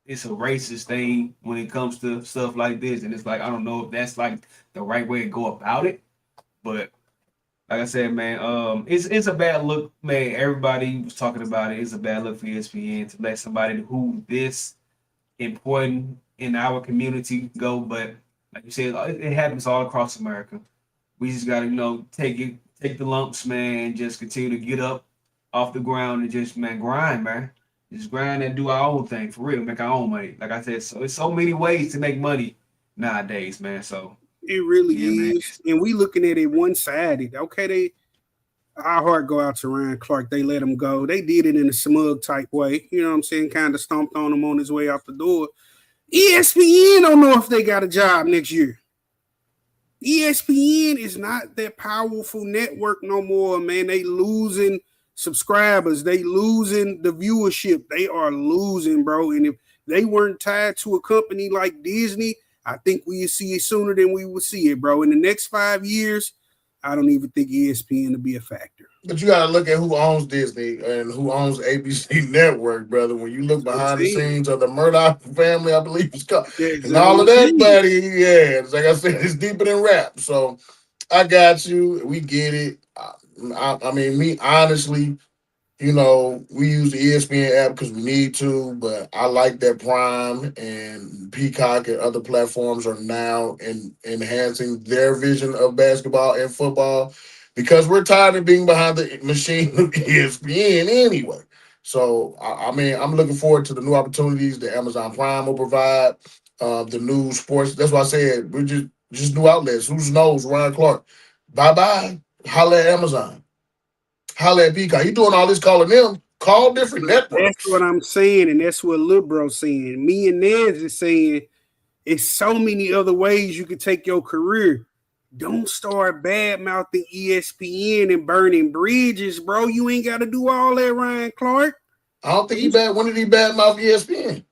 it's a racist thing when it comes to stuff like this, and it's like I don't know if that's like the right way to go about it. But like I said, man, it's a bad look, man. Everybody was talking about it. It's a bad look for ESPN to let somebody who this important in our community go. But like you said, it happens all across America. We just gotta, take the lumps, man, and just continue to get up off the ground and just, man, grind, man. Just grind and do our own thing for real, make our own money. Like I said, so it's so many ways to make money nowadays, man. So It really yeah, man. is. And we looking at it one-sided. Okay, our heart go out to Ryan Clark. They let him go. They did it in a smug type way. You know what I'm saying? Kind of stomped on him on his way out the door. ESPN don't know if they got a job next year. ESPN is not that powerful network no more, man. They losing subscribers. They losing the viewership. They are losing, bro. And if they weren't tied to a company like Disney, I think we would see it sooner than we would see it, bro. In the next 5 years, I don't even think ESPN will be a factor. But you got to look at who owns Disney and who owns ABC Network, brother. When you look That's what I'm behind the saying. scenes of the Murdoch family, I believe it's called, That's and what all I'm of that, saying. buddy. Yeah, it's like I said, it's deeper than rap. So I got you. We get it. I mean, me honestly, you know, we use the ESPN app because we need to, but I like that Prime and Peacock and other platforms are now enhancing their vision of basketball and football because we're tired of being behind the machine of ESPN anyway. So, I mean, I'm looking forward to the new opportunities that Amazon Prime will provide, the new sports. That's why I said we're just new outlets. Who knows? Ryan Clark. Bye bye. Holla at Amazon. Holla at Peacock. You doing all this calling them? Call different That's what networks. I'm saying, and that's what Lil Bro saying. Me and Nez is saying it's so many other ways you can take your career. Don't start bad mouthing ESPN and burning bridges, bro. You ain't got to do all that, Ryan Clark. I don't think he bad. When did he bad mouth ESPN?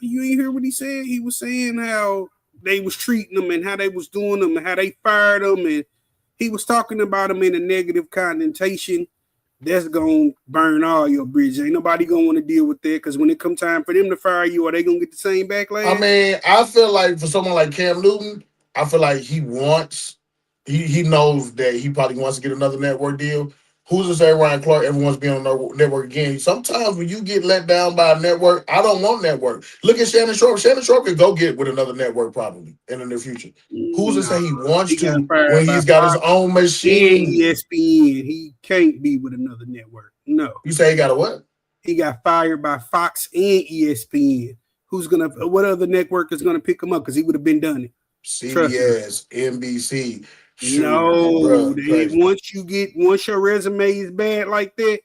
You ain't hear what he said? He was saying how they was treating them and how they was doing them and how they fired them, and he was talking about them in a negative connotation. That's gonna burn all your bridges. Ain't nobody gonna want to deal with that because when it come time for them to fire you, are they gonna get the same I backlash? mean, I feel like for someone like Cam Newton, I feel like he knows that he probably wants to get another network deal. Who's to say Ryan Clark ever wants to be on a network again? Sometimes when you get let down by a network, I don't want network. Look at Shannon Sharp. Shannon Sharp could go get with another network probably in the near future. Who's to Nah, say he wants he got to when fired by he's got his Fox own and machine? ESPN. He can't be with another network. No, You say he got a what? he got fired by Fox and ESPN. Who's gonna? What other network is gonna pick him up? Because he would have been done it. Trust me. CBS, NBC. Shoot, No, bro, they crazy. once your resume is bad like that,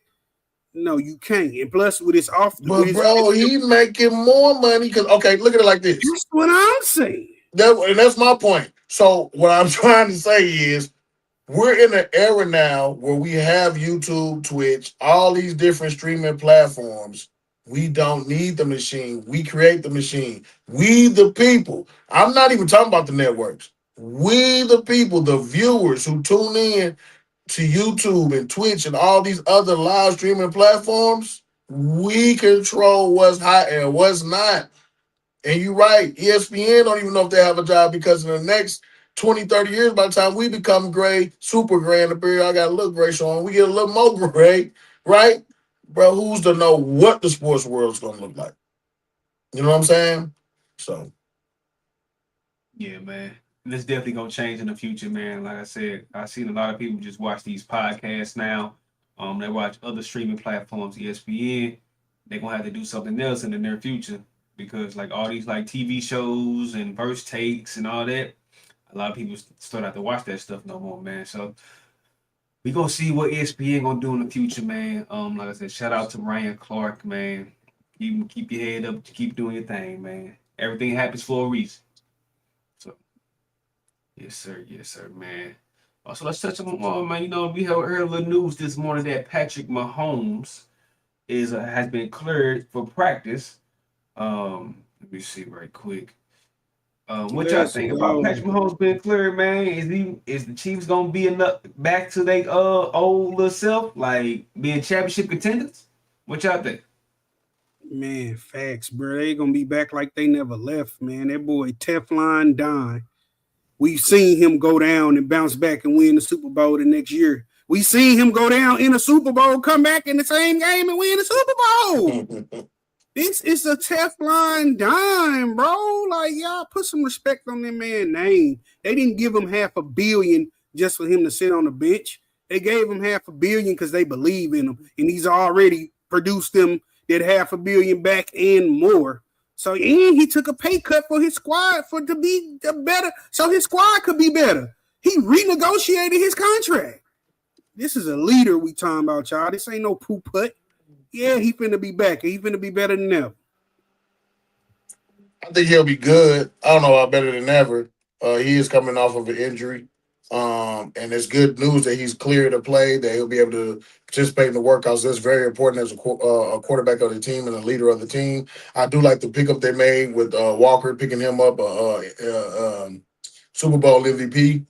no, you can't. And plus, with his off, with But his bro, he making more money because okay, look at it like this. that's what I'm saying. And that's my point. So what I'm trying to say is we're in an era now where we have YouTube, Twitch, all these different streaming platforms. We don't need the machine. We create the machine. We the people. I'm not even talking about the networks. We the people, the viewers who tune in to YouTube and Twitch and all these other live streaming platforms, we control what's hot and what's not. And you're right, ESPN don't even know if they have a job because in the next 20, 30 years, by the time we become gray, super gray in the beard, I got a little gray showing, we get a little more gray, right? Bro, who's to know what the sports world's gonna look like? You know what I'm saying? So Yeah, man. This definitely gonna change in the future, man. Like I said, I've seen a lot of people just watch these podcasts now. They watch other streaming platforms, ESPN. They're gonna have to do something else in the near future because like all these like TV shows and verse takes and all that, a lot of people start out to watch that stuff no more, man. So we gonna see what ESPN gonna do in the future, man. Like I said, shout out to Ryan Clark, man. You keep your head up, keep doing your thing, man. Everything happens for a reason. So yes, sir, man. So let's touch on man. You know, we have heard a little news this morning that Patrick Mahomes has been cleared for practice. Let me see right quick. What y'all Let's think about go. Patrick Mahomes being cleared, man? Is the Chiefs gonna be enough back to their old little self, like being championship contenders? What y'all think? Man, facts, bro. They gonna be back like they never left, man. That boy Teflon Don. We've seen him go down and bounce back and win the Super Bowl the next year. We seen him go down in a Super Bowl, come back in the same game and win the Super Bowl. This is a Teflon dime, bro. Like, y'all put some respect on that man's name. They didn't give him $500 million just for him to sit on the bench. They gave him $500 million because they believe in him, and he's already produced them that $500 million back and more. So, and he took a pay cut for his squad to be better, so his squad could be better. He renegotiated his contract. This is a leader we talking about, y'all. This ain't no poo putt. Yeah, he finna be back. He finna be better than ever. I think he'll be good. I don't know about better than ever. He is coming off of an injury. And it's good news that he's clear to play, that he'll be able to participate in the workouts. That's very important as a quarterback of the team and a leader of the team. I do like the pickup they made with Walker, picking him up, Super Bowl MVP.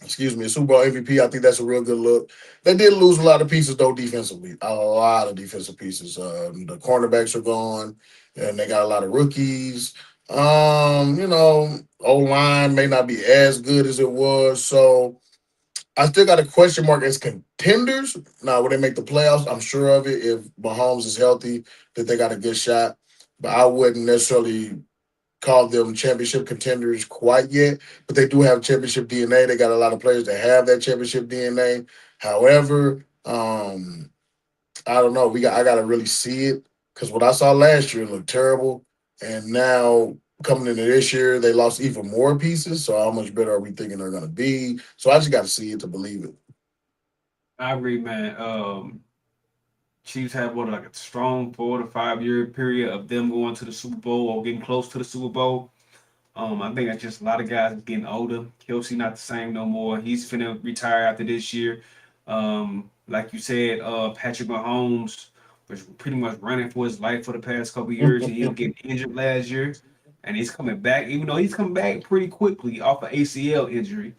excuse me, a Super Bowl MVP. I think that's a real good look. They did lose a lot of pieces though defensively, a lot of defensive pieces. The cornerbacks are gone, and they got a lot of rookies. O line may not be as good as it was, so I still got a question mark as contenders. Now, when they make the playoffs, I'm sure of it. If Mahomes is healthy, that they got a good shot, but I wouldn't necessarily call them championship contenders quite yet, but they do have championship DNA. They got a lot of players that have that championship DNA. However, I don't know. I gotta really see it because what I saw last year looked terrible, and now coming into this year, they lost even more pieces. So how much better are we thinking they're gonna be? So I just got to see it to believe it. I agree, man. Chiefs have what like a strong 4 to 5 year period of them going to the Super Bowl or getting close to the Super Bowl. I think that's just a lot of guys getting older. Kelsey not the same no more. He's finna retire after this year. Like you said, Patrick Mahomes was pretty much running for his life for the past couple of years. He ended up getting injured last year, and he's coming back. Even though he's coming back pretty quickly off an ACL injury,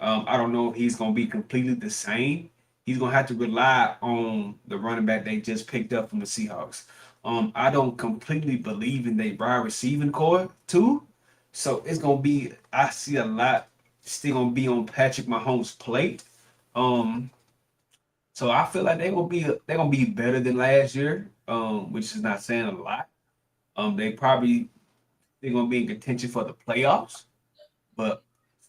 I don't know if he's gonna be completely the same. He's gonna have to rely on the running back they just picked up from the Seahawks. I don't completely believe in their wide receiving core too. So it's gonna be. I see a lot still gonna be on Patrick Mahomes' plate. Um, so I feel like they're gonna be better than last year. Which is not saying a lot. They're gonna be in contention for the playoffs, but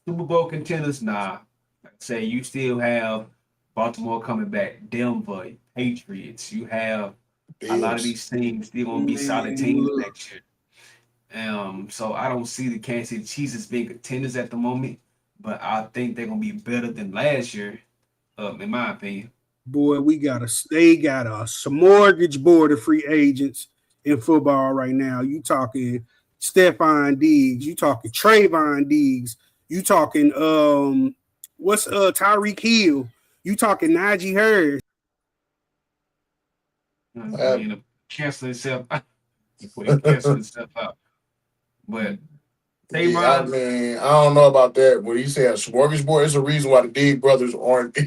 Super Bowl contenders, nah. Like I say, you still have Baltimore coming back, Denver, Patriots. You have a lot of Bills. these teams still gonna be solid Man, teams look, next year. So I don't see the Kansas City Chiefs as being contenders at the moment, but I think they're gonna be better than last year, in my opinion. boy, they got a mortgage board of free agents in football right now. You talking Stephon Diggs, you talking Trayvon Diggs, you talking what's Tyreek Hill, you talking Najee Harris. Before he end up canceling himself, before he cancel himself out. But Yeah, I Tayron, mean, I don't know about that. When you say a smorgasbord, it's a reason why the Dig brothers aren't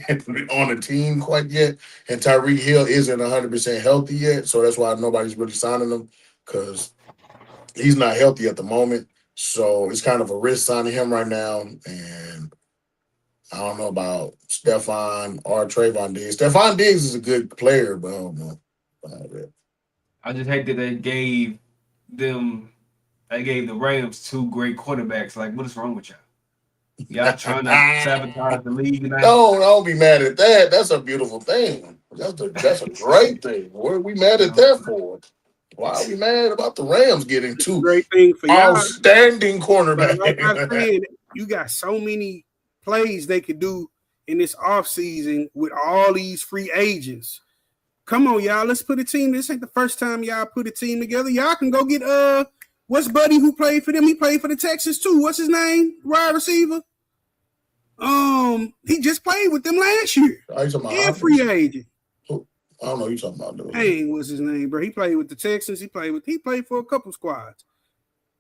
on the team quite yet, and Tyreek Hill isn't 100% healthy yet. So that's why nobody's really signing him because he's not healthy at the moment. So it's kind of a risk signing him right now. And I don't know about Stephon or Trayvon Diggs. Stephon Diggs is a good player, but I don't know about that. I just hate that them. They gave the Rams two great quarterbacks. Like, what is wrong with y'all? Y'all trying to sabotage the league now? Don't be mad at that. That's a beautiful thing. That's a great thing. What are we mad at that for? Why are we mad about the Rams getting It's a two great thing for y'all. outstanding But like I cornerbacks? said, you got so many plays they could do in this offseason with all these free agents. Come on, y'all. Let's put a team. This ain't the first time y'all put a team together. Y'all can go get what's Buddy who played for them? He played for the Texans too. What's his name? Wide receiver. He just played with them last year. Are you talking about And free Hopkins? agent. I don't know. You talking about dude. Dang, what's his name, bro? He played with the Texans. He played for a couple squads.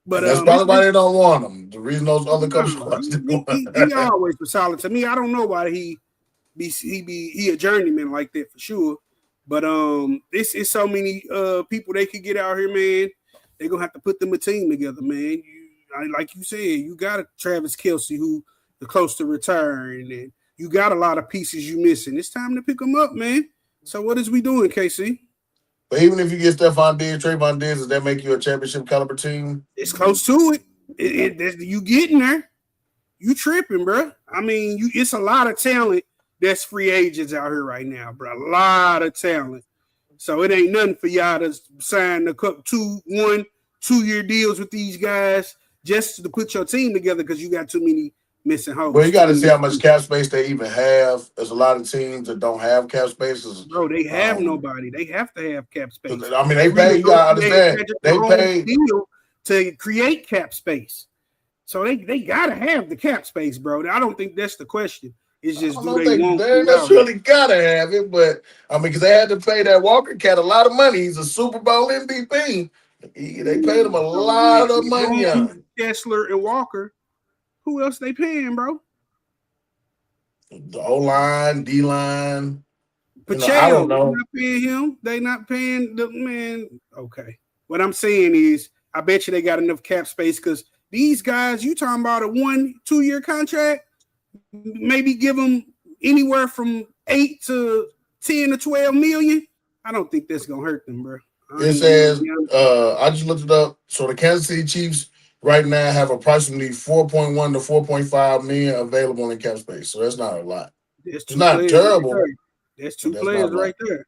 But And that's probably why they don't want him. The reason those other couple squads didn't he always was solid to me. I don't know why he a journeyman like that for sure. But it's so many people they could get out here, man. They're gonna have to put them a team together, man. Like you said, you got a Travis Kelsey who is close to retiring, and you got a lot of pieces you missing. It's time to pick them up, man. So what is we doing, KC? But even if you get Stephon Diggs, Trayvon Diggs, does that make you a championship caliber team? It's close to it. You getting there? You tripping, bro? I mean, it's a lot of talent that's free agents out here right now, bro. A lot of talent. So it ain't nothing for y'all to sign a couple 2-year deals with these guys just to put your team together because you got too many missing holes. Well, you got to see how much cap space they even have. There's a lot of teams that don't have cap spaces. Bro, they have nobody. They have to have cap space. I mean, they pay. You got to understand. They pay deal to create cap space. So they got to have the cap space, bro. I don't think that's the question. It's just I don't think they necessarily gotta have it, but I mean, because they had to pay that Walker cat a lot of money. He's a Super Bowl MVP. They paid him a lot of money on Kessler and Walker. Who else they paying, bro? The O line, D line. Pacheco, I don't know. not paying him. They not paying the man. Okay. What I'm saying is, I bet you they got enough cap space because these guys, you talking about a 1-2 year contract, maybe give them anywhere from 8 to 10 to 12 million. I don't think that's gonna hurt them, bro. It says I just looked it up. So the Kansas City Chiefs right now have approximately 4.1 to 4.5 million available in cap space. So that's not a lot. It's not terrible. Right, that's two players right there.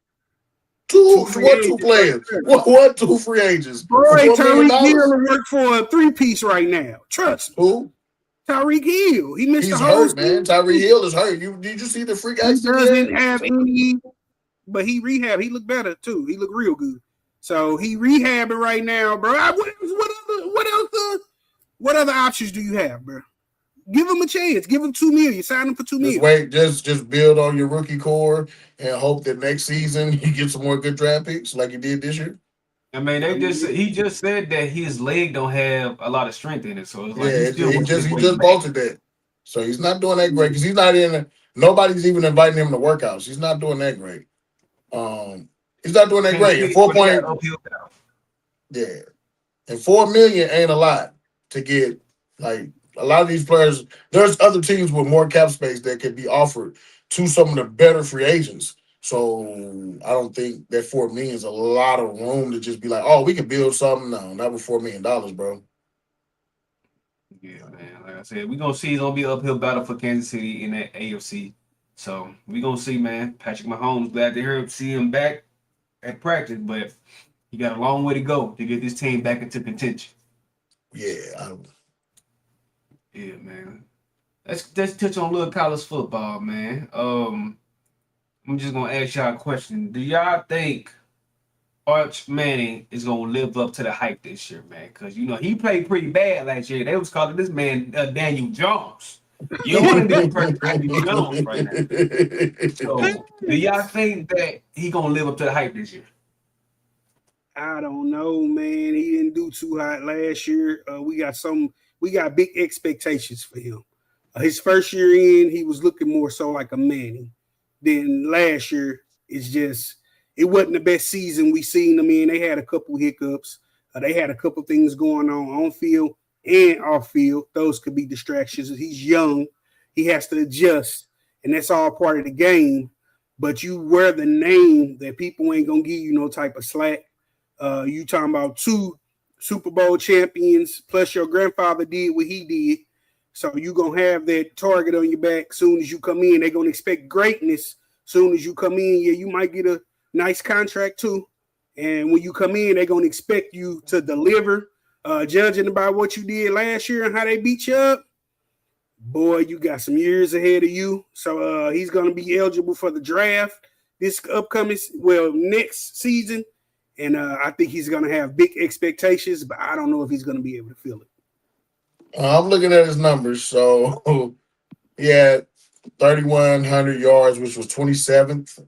Two players? Right, what 2 free agents? Boy, Tyreek Hill work for a 3-piece right now. Trust me. Who? Tyreek Hill. He missed the whole hurt, man. Tyreek Hill is hurt. Did you see the freak accident? He doesn't have any, but he rehab. He looked better too. He looked real good. So he rehabbing right now, bro. What other options do you have, bro? Give him a chance. Give him $2 million. Sign him for $2 million. Wait, just build on your rookie core and hope that next season you get some more good draft picks like you did this year. I mean, he just said that his leg don't have a lot of strength in it, so it's like he just bolted that. So he's not doing that great because he's not in. Nobody's even inviting him to workouts. He's not doing that great. He's not doing that great. And 4 point, yeah, and $4 million ain't a lot to get. Like a lot of these players, there's other teams with more cap space that could be offered to some of the better free agents. So I don't think that $4 million is a lot of room to just be like, oh, we can build something. No, not with $4 million, bro. Yeah, man. Like I said, we're gonna see it's gonna be an uphill battle for Kansas City in that AFC. So we're gonna see, man. Patrick Mahomes, glad to see him back at practice, but he got a long way to go to get this team back into contention. Yeah, yeah, man. Let's touch on a little college football, man. I'm just gonna ask y'all a question. Do y'all think Arch Manning is gonna live up to the hype this year, man? Because he played pretty bad last year. They was calling this man Daniel Jones. You don't want to be the Daniel Jones right now. So, do y'all think that he gonna live up to the hype this year? I don't know, man. He didn't do too hot last year. We got big expectations for him. His first year in, he was looking more so like a Manning. Then last year, it wasn't the best season we seen them in. They had a couple hiccups. They had a couple things going on field and off field. Those could be distractions. He's young. He has to adjust, and that's all part of the game. But you wear the name that people ain't going to give you no type of slack. You talking about 2 Super Bowl champions, plus your grandfather did what he did. So you're going to have that target on your back soon as you come in. They're going to expect greatness soon as you come in. Yeah, you might get a nice contract too. And when you come in, they're going to expect you to deliver. Judging by what you did last year and how they beat you up, boy, you got some years ahead of you. So he's going to be eligible for the draft this next season. And I think he's going to have big expectations, but I don't know if he's going to be able to fill it. I'm looking at his numbers. So he had 3,100 yards, which was 27th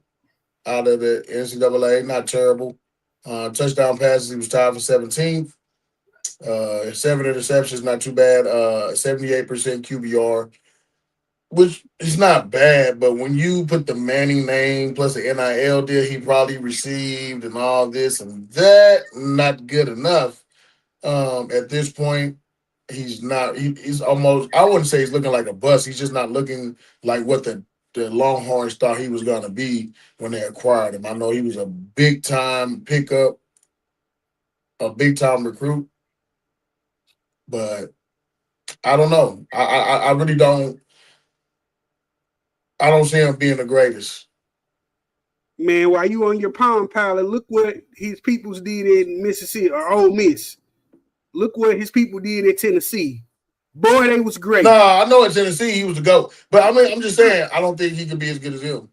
out of the NCAA. Not terrible. Touchdown passes, he was tied for 17th. 7 interceptions, not too bad. 78% QBR, which is not bad. But when you put the Manning name plus the NIL deal he probably received and all this and that, not good enough. At this point, he's not. He's almost. I wouldn't say he's looking like a bust. He's just not looking like what the Longhorns thought he was going to be when they acquired him. I know he was a big time pickup, a big time recruit, but I don't know. I really don't. I don't see him being the greatest. Man, while you on your Palm Pilot, look what his peoples did in Mississippi or Ole Miss. Look what his people did at Tennessee. Boy, they was great. Nah, I know in Tennessee he was the GOAT. But I mean, I'm just saying, I don't think he could be as good as him.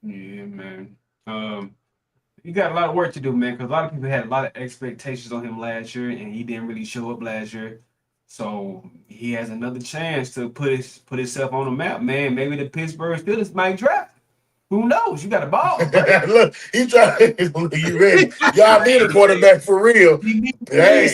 Yeah, man. He got a lot of work to do, man, because a lot of people had a lot of expectations on him last year, and he didn't really show up last year. So he has another chance to put himself on the map, man. Maybe the Pittsburgh Steelers might draft him. Who knows? You got a ball. Right? Look, he trying. You ready? Y'all need a quarterback for real. Hey,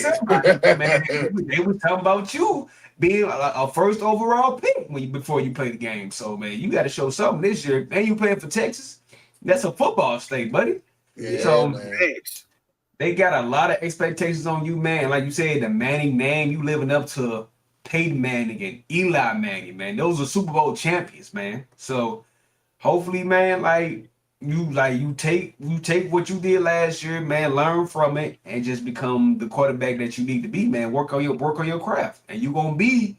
man, they was talking about you being a first overall pick before you play the game. So man, you got to show something this year. And you playing for Texas? That's a football state, buddy. Yeah, so man. They got a lot of expectations on you, man. Like you said, the Manning name, you living up to Peyton Manning and Eli Manning, man. Those are Super Bowl champions, man. So hopefully, man, you take what you did last year, man, learn from it, and just become the quarterback that you need to be, man. Work on your craft, and you're gonna be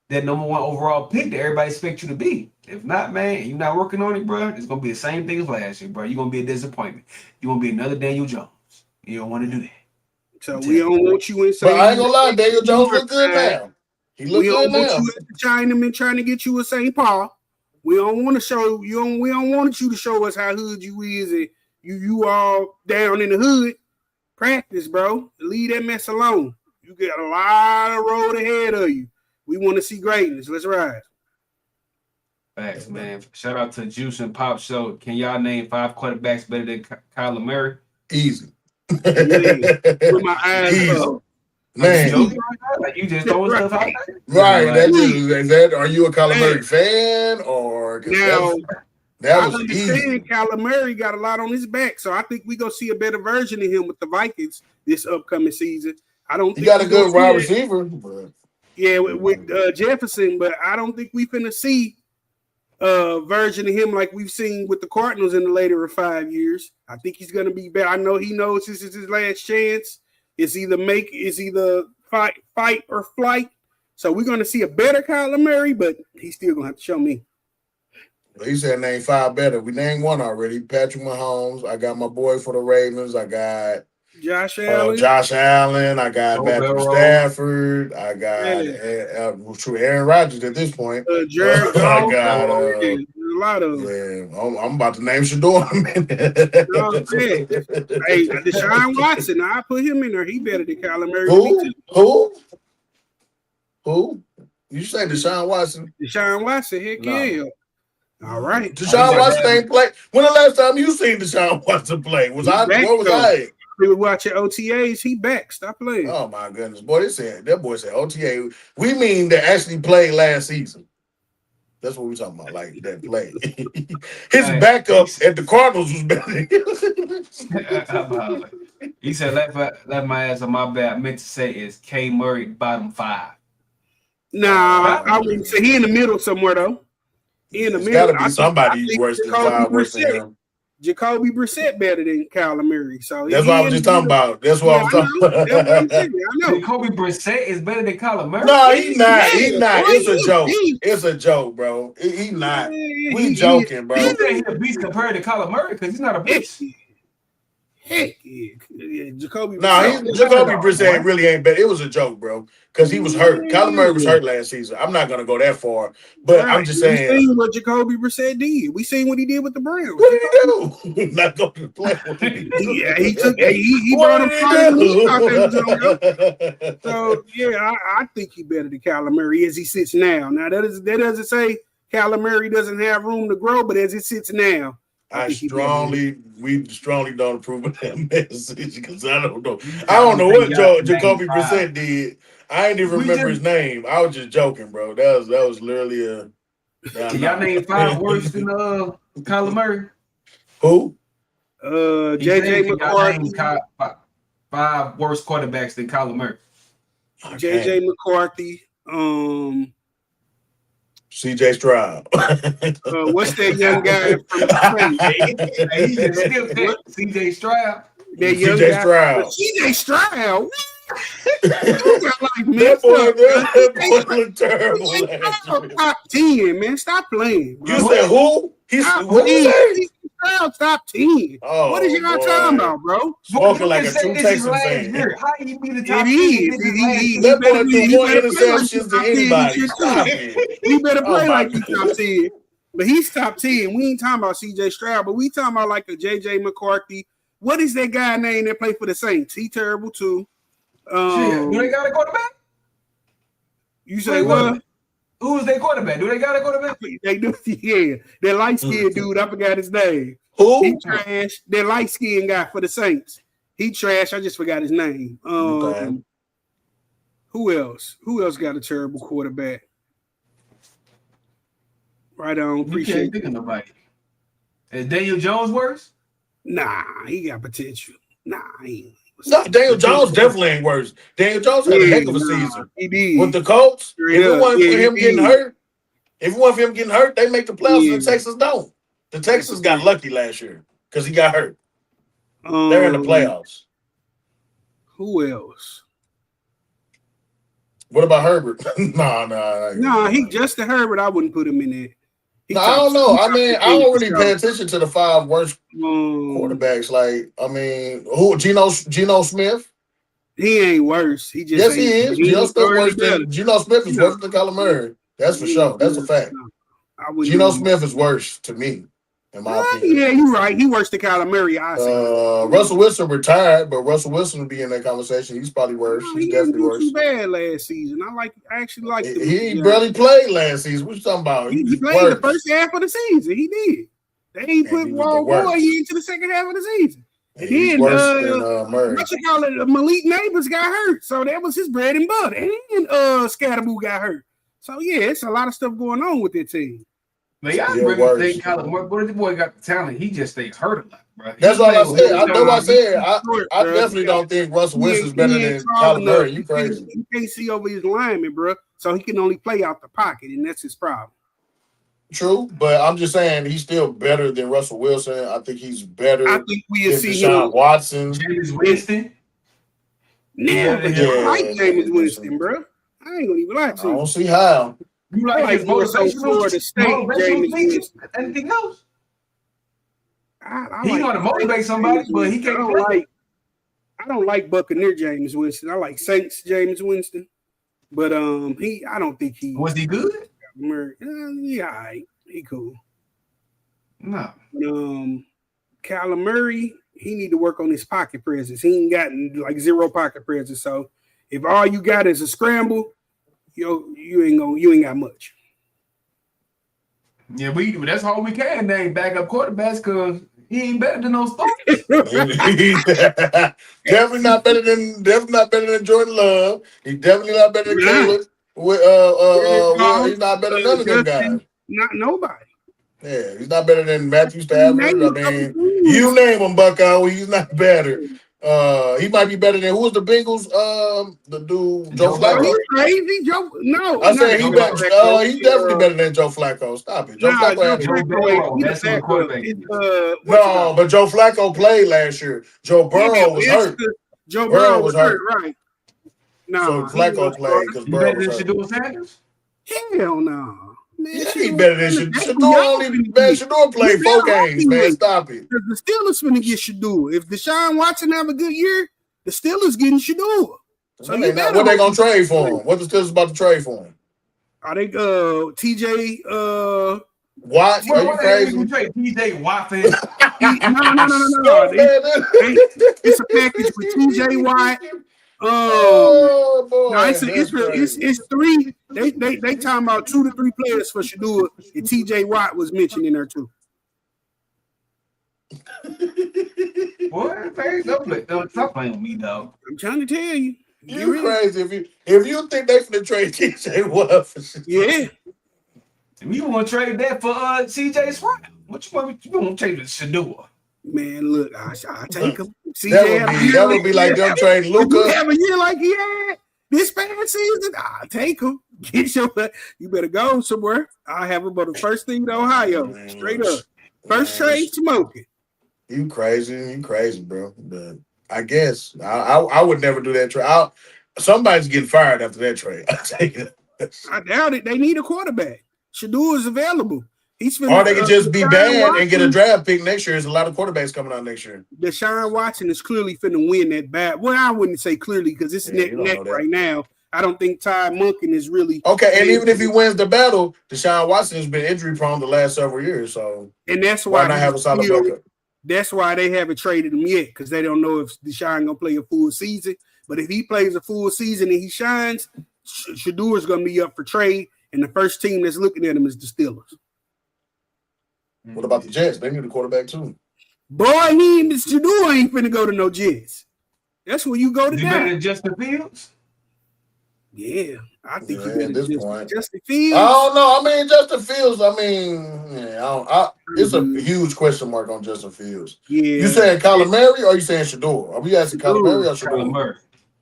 that number one overall pick that everybody expects you to be. If not, man, you're not working on it, bro. It's gonna be the same thing as last year, bro. You're gonna be a disappointment. You're gonna be another Daniel Jones. You don't want to do that. So we don't want you inside. But I ain't gonna lie, Daniel Jones look good now. He look good now. We don't want you at the Chinaman trying to get you a St. Paul. We don't want to show you. We don't want you to show us how hood you is, and you all down in the hood. Practice, bro. Leave that mess alone. You got a lot of road ahead of you. We want to see greatness. Let's ride. Facts, man. Shout out to Juice and Pop Show. Can y'all name 5 quarterbacks better than Kyler Murray? Easy. With my eyes up. Man, you just throwing stuff out there. Right. Are you a Kyler Murray fan or now? That I was understand easy. Kyler Murray got a lot on his back, so I think we're gonna see a better version of him with the Vikings this upcoming season. I don't. He got a good wide receiver. Yeah, with Jefferson, but I don't think we're gonna see a version of him like we've seen with the Cardinals in the later 5 years. I think he's gonna be better. I know he knows this is his last chance. It's either fight or flight. So we're gonna see a better Kyler Murray, but he's still gonna have to show me. He said name 5 better. We named one already. Patrick Mahomes. I got my boy for the Ravens. I got Josh Allen. I got Matthew Stafford. I got Aaron Rodgers at this point. Jared I got a lot of them. Yeah, I'm about to name Shador in a minute. Hey, Deshaun Watson. I put him in there. He better than Kyler Murray. Who? You say Deshaun Watson? Deshaun Watson. Heck yeah. All right. Deshaun Watson ain't play. When the last time you seen Deshaun Watson play? Where was I? We were watching OTAs. He back. Stop playing. Oh my goodness, boy! That boy said OTA. We mean that actually played last season. That's what we're talking about. Like that play. His backup at the Cardinals was better. He said, "Let my ass on my bad." I meant to say is K Murray bottom 5. Nah, I wouldn't say he in the middle somewhere though. In the middle, gotta be somebody worse than 5 worse than him. Jacoby Brissett better than Kyler Murray. So that's what I was just talking about. That's what I was talking about. I know. Jacoby Brissett is better than Kyler Murray. No, he's not. He's not. It's a joke. It's a joke, bro. He's not. We joking, bro. He's saying he's a beast compared to Kyler Murray because he's not a beast. Heck yeah. Jacoby Brissett really ain't better. It was a joke, bro, because he was hurt. Kyler Murray was hurt last season. I'm not gonna go that far, but I'm just saying. We seen what Jacoby Brissett did. We seen what he did with the Browns. What did he do? Not going to play. Yeah, he brought him. So yeah, I think he better than Kyler Murray as he sits now. Now that doesn't say Kyler Murray doesn't have room to grow, but as it sits now. We strongly don't approve of that message because I don't know. I don't know what Jacoby Brissett did. I ain't even remember his name. I was just joking, bro. That was literally a. Can y'all name 5 worse than Kyler Murray? Who? JJ McCarthy. 5 worse quarterbacks than Kyler Murray. JJ McCarthy. CJ Stroud. What's that young guy from he just skipped that. CJ Stroud. That young CJ guy. Stroud. CJ Stroud. That boy looked terrible. Top 10, man. Stop playing. Bro. You said who? What did you say? Top 10. Oh, what is y'all talking about, bro? Spoken like a true Texas fan. How you be the top 10? That boy threw more interceptions than anybody. Stop it. He better play like he's top 10. But he's top 10. We ain't talking about CJ Stroud, but we talking about like a JJ McCarthy. What is that guy name that played for the Saints? He terrible too. Do they got a quarterback? You say what? Who's their quarterback? Do they got a quarterback? They do, yeah. That light-skinned dude, I forgot his name. Who? He trash. That light-skinned guy for the Saints. He trash. I just forgot his name. Who else? Who else got a terrible quarterback? Right on. You Appreciate can't think of nobody. Is Daniel Jones worse? Nah, he got potential. Nah, he ain't. No, Daniel Jones definitely ain't worse. Daniel Jones had a heck of a season. He did. With the Colts, Straight if it up. wasn't for Yeah, him he getting did. hurt, they make the playoffs Yeah. and the Texans don't. The Texans got lucky last year because he got hurt. They're in the playoffs. Who else? What about Herbert? No, he Justin Herbert. I wouldn't put him in there. No, I don't know. I mean, I don't really pay attention to the 5 worst quarterbacks. Like, I mean, who? Geno Smith? He ain't worse. He just yes, he is. Geno Smith is worse than Kyler Murray. That's for sure. That's a fact. Geno Smith is worse to me, in my opinion. Yeah, you're right. He worse than Kyler Murray. I say. Russell Wilson retired, but Russell Wilson would be in that conversation. He's probably worse. He's definitely worse. He didn't do too bad last season. I actually like him. He barely played last season. What you talking about? He played the first half of the season. He did. They ain't put Wall Boy into the second half of the season. And then Murray. what you call it? Malik Neighbors got hurt, so that was his bread and butter. And Scatterboo got hurt. So yeah, it's a lot of stuff going on with that team. But y'all really think Kyler Murray, but the boy got the talent. He just stayed hurt a lot, bro. That's what I said. I definitely don't think Russell Wilson's better than Kyler Murray. You crazy? He can't see over his lineman, bro. So he can only play out the pocket, and that's his problem. True, but I'm just saying he's still better than Russell Wilson. I think he's better. I think we'll see Deshaun Watson, James Winston. Yeah, but I like James Winston, bro. I ain't gonna even lie to you. I don't see how. You like his motivational Florida State, James Winston. Anything else? I He want to motivate somebody, but he can't play. I don't like Buccaneer James Winston. I like Saints James Winston, but I don't think he was he good. Yeah, he cool. No. Kyler Murray, he need to work on his pocket presence. He ain't got like zero pocket presence. So if all you got is a scramble, you ain't got much. Yeah, that's all we can name backup quarterbacks because he ain't better than those starters. Definitely not better than Jordan Love. He's definitely not better than Caleb. He's not better than none of them guys. Not nobody. Yeah, he's not better than Matthew Stafford. I mean, you name him, Bucko. He's not better. He might be better than who was the Bengals? The dude Joe Flacco. He's crazy, Joe. No, I said he's definitely better than Joe Flacco. Stop it, Joe Flacco. That's the quarterback. No, but Joe Flacco played last year. Joe Burrow was hurt. Joe Burrow was hurt, right? No, so Flacco played because Burrow was hurt. Shador Sanders? Hell no. Man, yeah, he better than Shador. Shador played 4 games, man. Stop it. The Steelers finna get Shador. If Deshaun Watson have a good year, the Steelers getting Shador. So what they gonna trade for him? What the Steelers about to trade for him? Are they TJ Watt? Are you crazy? TJ Watt. No. It's a package with TJ Watt. Oh boy! No, it's 3. They talking about 2 to 3 players for Shador, and TJ Watt was mentioned in there too. Boy, don't stop playing with me, though. I'm trying to tell you. You crazy if you think they finna trade TJ Watt for Shador. Yeah. You want to trade that for CJ Stroud? What you want to trade with Shador? Man, look, I take him. That would be like them trading Luka. Have a year like he had this past season. I take him. You better go somewhere. I have him about the first thing to Ohio. Man, straight up. First trade smoking. You crazy, bro. But I guess I would never do that trade. Somebody's getting fired after that trade. I take it. I doubt it. They need a quarterback. Shador is available. Or they can just be bad and get a draft pick next year. There's a lot of quarterbacks coming out next year. Deshaun Watson is clearly finna win that bat. Well, I wouldn't say clearly because it's neck right now. I don't think Ty Monken is really okay. And even if he wins the battle, Deshaun Watson has been injury prone the last several years. So and that's why not have a solid backup? That's why they haven't traded him yet because they don't know if Deshaun gonna play a full season. But if he plays a full season and he shines, Shador is gonna be up for trade. And the first team that's looking at him is the Steelers. What about the Jets? They need a quarterback too. Boy, Shador ain't finna go to no Jets. That's where you go to. You better than Justin Fields? Yeah, I think you Yeah, at better this just point. Justin I Fields. don't know. I mean, Justin Fields. I mean, yeah, it's a huge question mark on Justin Fields. Yeah, You saying Kyler Murray or you saying Shador? Are we asking Kyler Murray or Kyler Shador? Murray.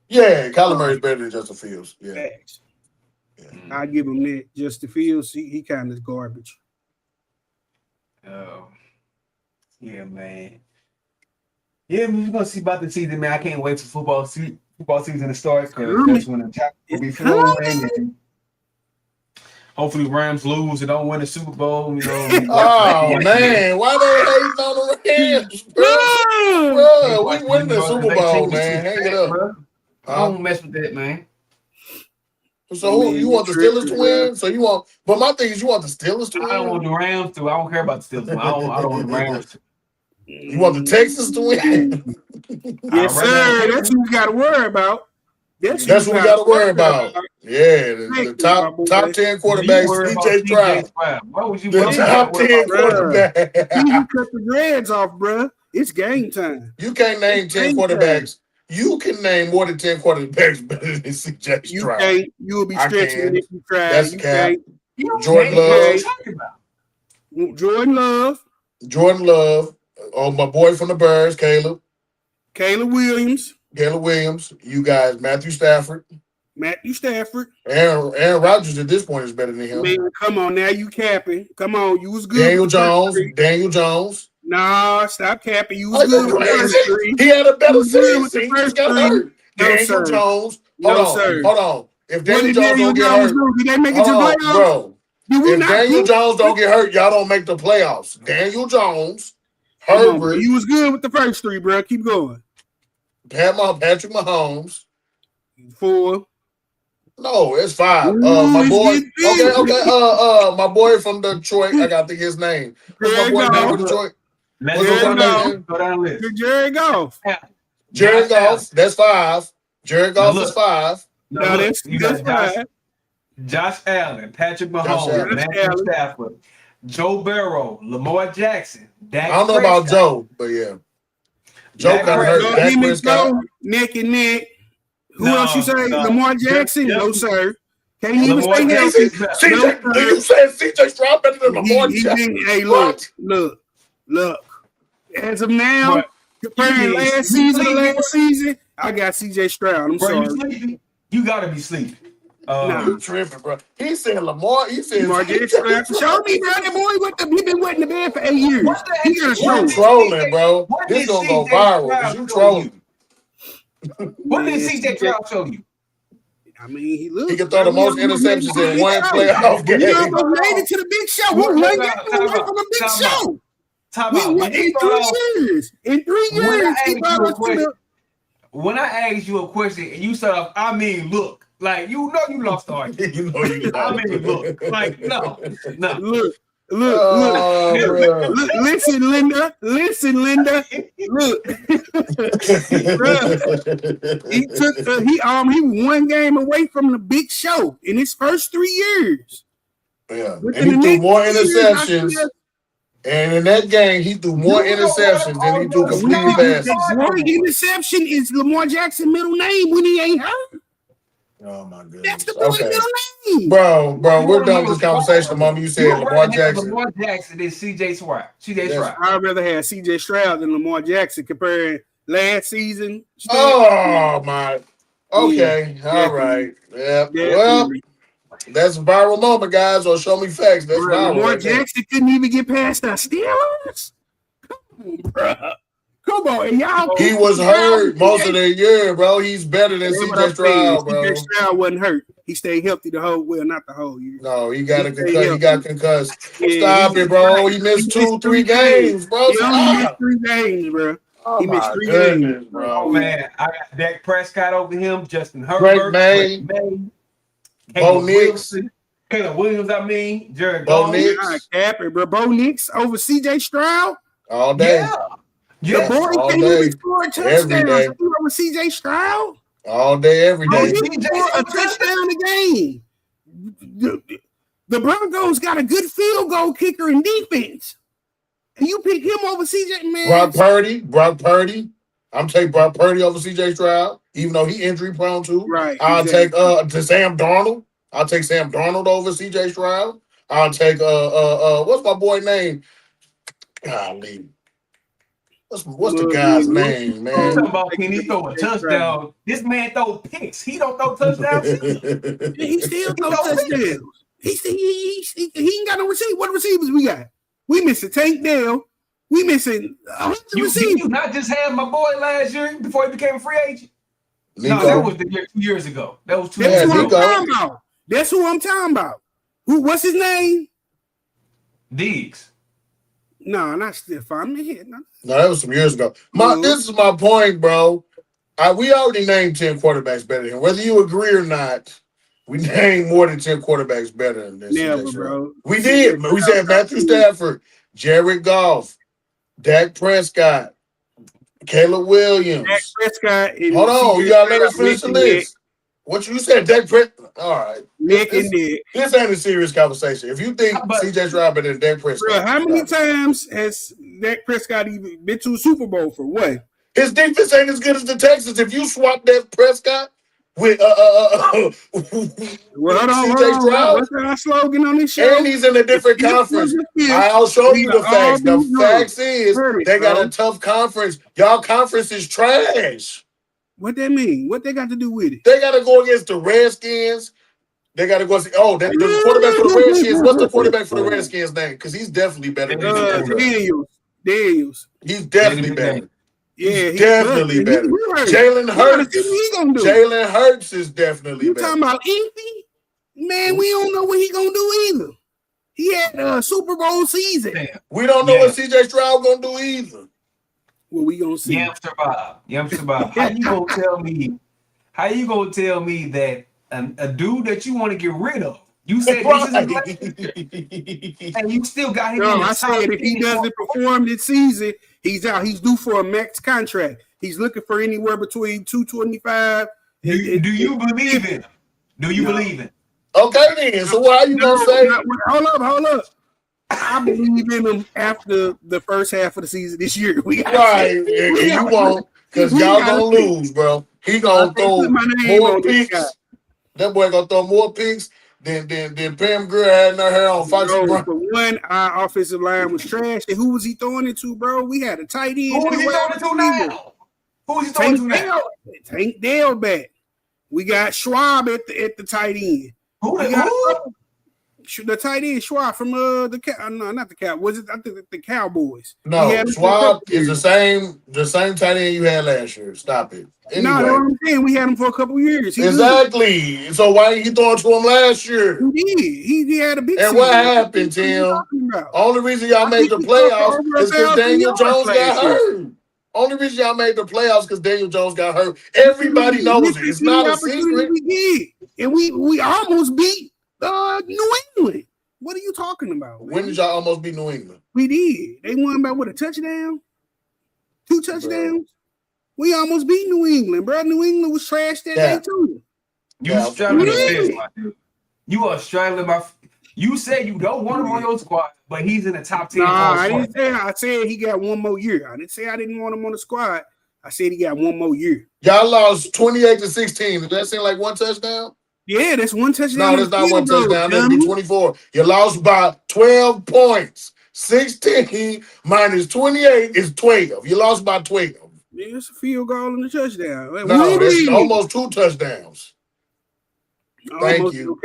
Yeah, Kyler Murray is better than Justin Fields. Yeah. Facts. I give him that. Justin Fields, he kind of garbage. Yeah, man. Yeah, we're gonna see about the season, man. I can't wait for football season to start because that's when the top will be flowing. And hopefully, Rams lose and don't win the Super Bowl. You know. Oh man, why they hating on the Rams, bro? We win the Super Bowl, man. Hang it up. Bro. I don't mess with that, man. So who you want the Steelers to win? So you want? But my thing is, you want the Steelers to win. I don't want the Rams to. I don't care about the Steelers. I don't want the Rams to. You want the Texans to win? Yes, sir. That's what we got to worry about. That's what we got to worry about. Yeah, the top 10 quarterbacks. CJ Stroud. Why would you? The top 10 quarterback. You cut the dreads off, bro. It's game time. You can't name 10 quarterbacks. You can name more than 10 quarterbacks better than CJ Stroud. You will be stretching if you try. That's cap. Jordan Love. Jordan Love. Oh, my boy from the Bears, Caleb Williams. You guys, Matthew Stafford. Aaron Rodgers at this point is better than him. Man, come on now, you capping. Come on, you was good. Daniel Jones. Nah, stop capping. You was good. He had a better season. He just got hurt. Daniel Jones. Hold on. If Daniel Jones don't get hurt, did they make it to the playoffs? Bro. If Daniel Jones don't get hurt, y'all don't make the playoffs. Daniel Jones, Herbert. You was good with the first three, bro. Keep going. Patrick Mahomes. 4. No, it's 5. My boy. Okay. My boy from Detroit. I gotta think his name. What's my boy name from Detroit? Go down the list. Jared Goff. Jared Goff. That's 5. Jared Goff is 5. No, that's 5. Josh Allen, Patrick Mahomes, Matthew Stafford, Joe Burrow, Lamar Jackson. Dak I don't know Prescott. about Joe, but yeah. Joe got hurt. Dak Prescott. Neck and neck. Who else you say? Lamar Jackson? No, sir. Can't even stay healthy. Do you say CJ Stroud better than Lamar Jackson? Hey, look. As of now, comparing last season to last season, I got CJ Stroud. I'm sorry. You gotta be sleeping. You tripping, bro. He said Lamar. He said Lamar Jackson. Show me, bro. That boy, he been wetting the bed for 8 years. He got a show. You trolling, bro. This gonna go viral because you trolling. What did CJ Stroud show you? I mean, he can throw the most interceptions in one playoff game. He almost made it to the big show. We won away from the big show. In 3 years, he brought us to the. When I asked you a question and you said, I mean, look, like you know you lost the argument. You know you. I mean, look, like no. Look. Listen, Linda. Look. He one game away from the big show in his first 3 years. Yeah, and he threw more interceptions. And in that game, he threw more interceptions than he threw completed passes. More interception is Lamar Jackson's middle name when he ain't hurt. Oh my goodness. That's the boy's middle name. Bro, we're done with this conversation the moment you said Lamar Jackson. Lamar Jackson is CJ Stroud. I'd rather have CJ Stroud than Lamar Jackson comparing last season. Oh my. Okay. Yeah, all right. Yeah. Well, that's a viral moment, guys. Or show me facts. That's viral. Lamar Jackson couldn't even get past the Steelers. Come on, and y'all. He was hurt most of the year, bro. He's better than CJ Stroud, bro. CJ Stroud wasn't hurt. He stayed healthy the whole not the whole year. No, he got he got concussed. Stop it, bro. He missed 2-3 games, bro. He only missed 3 games, bro. Oh, he missed 3 games, bro. Oh man, I got Dak Prescott over him, Justin Herbert, Drake May, Bo Nix, Caleb Williams. I mean, Jared Bo Nix, bro. Bo Nix over CJ Stroud all day. Yeah. The boy can't even score a touchdown over CJ Stroud. All day, every day. He scored a touchdown a game. The Broncos got a good field goal kicker in defense. And you pick him over CJ, man. Brock Purdy. I'm taking Brock Purdy over CJ Stroud. even though he injury prone too. Right. I'll exactly. take to Sam Darnold. I'll take Sam Darnold over CJ Stroud. I'll take what's my boy name? Golly. What's the guy's name, You man? talking about can he throw a touchdown? This man throw picks. He don't throw touchdowns. Yeah, he still He throw throw picks. touchdowns. He ain't got no receiver. What receivers we got? We missing Tank Dell. We missing You not just had my boy last year before he became a free agent. Nico. No, that was the year 2 years ago. That was 2 That's years who I'm ago. talking about. That's who I'm talking about. What's his name? Diggs. No, not Stephon. No, that was some years ago. This is my point, bro. We already named 10 quarterbacks better than him. Whether you agree or not, we named more than 10 quarterbacks better than Never, bro. We did. We said Matthew Stafford, Jared Goff, Dak Prescott, Caleb Williams. Dak Prescott. Hold on, you gotta let us finish the list. What you said, Dak Prescott? All right. This ain't a serious conversation. If you think CJ Stroud better than Dak Prescott, bro, how many times has Dak Prescott even been to a Super Bowl for what? His defense ain't as good as the Texans. If you swap Dak Prescott with well, CJ Stroud, what's our slogan on this show? And he's in a different conference. I'll show you the facts. The facts is they got a tough conference. Y'all conference is trash. What that mean? What they got to do with it? They got to go against the Redskins. They got to go. The quarterback for the Redskins. What's the quarterback for the Redskins name? Because he's definitely better than Daniels. He's definitely better. Yeah, he's definitely better. Jalen Hurts. Jalen Hurts is definitely better. You talking about Inky? Man, we don't know what he gonna do either. He had a Super Bowl season. We don't know what CJ Stroud gonna do either. Well, we gonna see. Youngster Bob. How you gonna tell me? How you gonna tell me that a dude that you want to get rid of? You said this is and you still got him. No, I said if he doesn't perform this season, he's out. He's due for a max contract. He's looking for anywhere between 225. Do you believe him? Do you believe him? Okay, then. So why are you gonna say? Hold up. I believe in him after the first half of the season this year. Right, and you won't, because y'all gonna lose, bro. He gonna throw more picks. That boy gonna throw more picks than Pam Grier had in her hair on Foxy Brown. For one, our offensive line was trash. And who was he throwing it to, bro? We had a tight end. Who was he throwing it to now? Who was he throwing to now? Tank Dell back. We got Schwab at the tight end. Who? The tight end Schwab from not the Cow. Was it? I think the Cowboys. No, Schwab is the same tight end you had last year. Stop it. Anyway. No, that's what I'm saying. We had him for a couple years. Exactly. Good. So why didn't you throw it to him last year? He did. He had a big season. What happened, Tim? Only reason y'all made the playoffs is because Daniel Jones got hurt. Only reason y'all made the playoffs because Daniel Jones got hurt. Everybody knows it. It's not a secret. We did. And we almost beat New England. What are you talking about? Man? When did y'all almost beat New England? We did. They won by a touchdown? 2 touchdowns? Bro. We almost beat New England, bro. New England was trash that day too. You straddling the fence, my dude. You are straddling my. You said you don't want him on your squad, but he's in the top 10. Nah, I didn't say. I said he got one more year. I didn't say I didn't want him on the squad. I said he got one more year. Y'all lost 28-16. Does that seem like one touchdown? Yeah, that's one touchdown. No, that's not one touchdown. That'd be 24. You lost by 12 points. 16 minus 28 is 12. You lost by 12. Yeah, it's a field goal and a touchdown. No, that's almost 2 touchdowns. Thank you.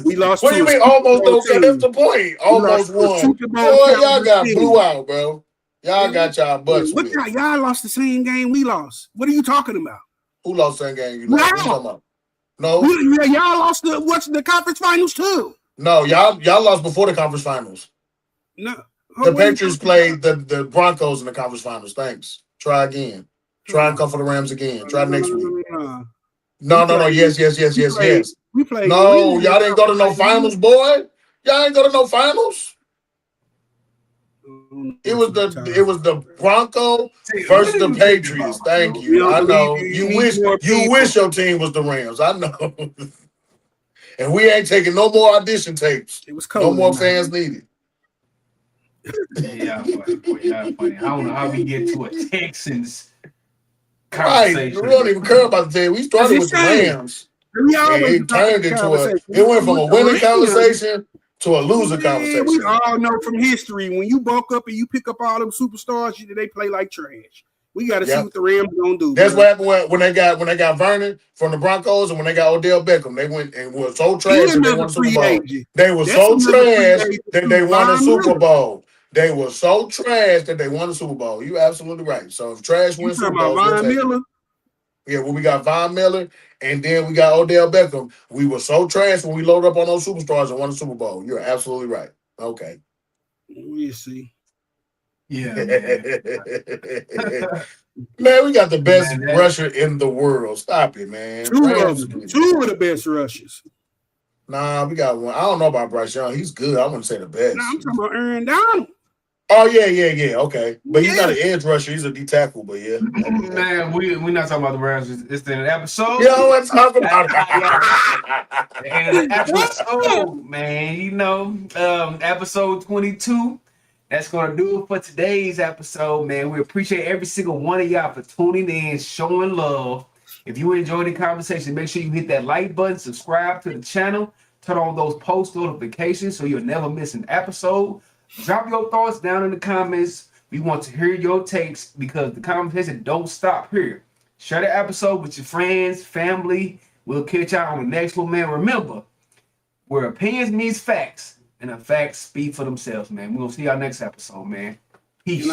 We lost. What do you mean almost don't count? That's the point. Almost won. Boy, y'all got blew out, bro. Y'all got y'all butts. What y'all lost the same game we lost? What are you talking about? Who lost the same game you lost? What you talking about? No. Y'all lost the conference finals too. No, y'all lost before the conference finals. No. The Patriots played the Broncos in the conference finals. Thanks. Try again. Try and come for the Rams again. Try next week. No. Yes. We played. No, y'all didn't go to no finals, boy. Y'all ain't go to no finals. It was the Broncos versus the Patriots. Thank you. I know. You wish your team was the Rams. I know. And we ain't taking no more audition tapes. It was cold. No more fans needed. Yeah, funny. I don't know how we get to a Texans Right. We conversation. don't even care about the team. We started with the Rams. We And always it turned into conversation. it went from a winning conversation to a loser We conversation. all know from history when you bulk up and you pick up all them superstars, they play like trash. We got to see what the Rams gonna do. That's what happened when they got Vernon from the Broncos and when they got Odell Beckham. They went and were so trash that they won the Super Bowl. They were so trash that they won a Super Bowl. They were so trash that they won the Super Bowl. You're absolutely right. So if trash wins Super Bowls, we'll take it. Yeah, well, we got Von Miller and then we got Odell Beckham. We were so trash when we loaded up on those superstars and won the Super Bowl. You're absolutely right. Okay. We'll see. Yeah, man. Man, we got the best rusher in the world. Stop it, man. Two of the best rushers. Nah, we got one. I don't know about Bryce Young. He's good. I wouldn't say the best. Nah, I'm talking about Aaron Donald. Oh, yeah. Okay. But he's not an edge rusher. He's a D tackle, but yeah. Man, we're not talking about the Rams. It's in an episode. You know what I'm talking about? And an episode, man, episode 22. That's going to do it for today's episode, man. We appreciate every single one of y'all for tuning in, showing love. If you enjoyed the conversation, make sure you hit that like button, subscribe to the channel, turn on those post notifications so you'll never miss an episode. Drop your thoughts down in the comments. We want to hear your takes because the conversation don't stop here. Share the episode with your friends, family. We'll catch y'all on the next one, man. Remember, where opinions meets facts, and the facts speak for themselves, man. We're going to see y'all next episode, man. Peace.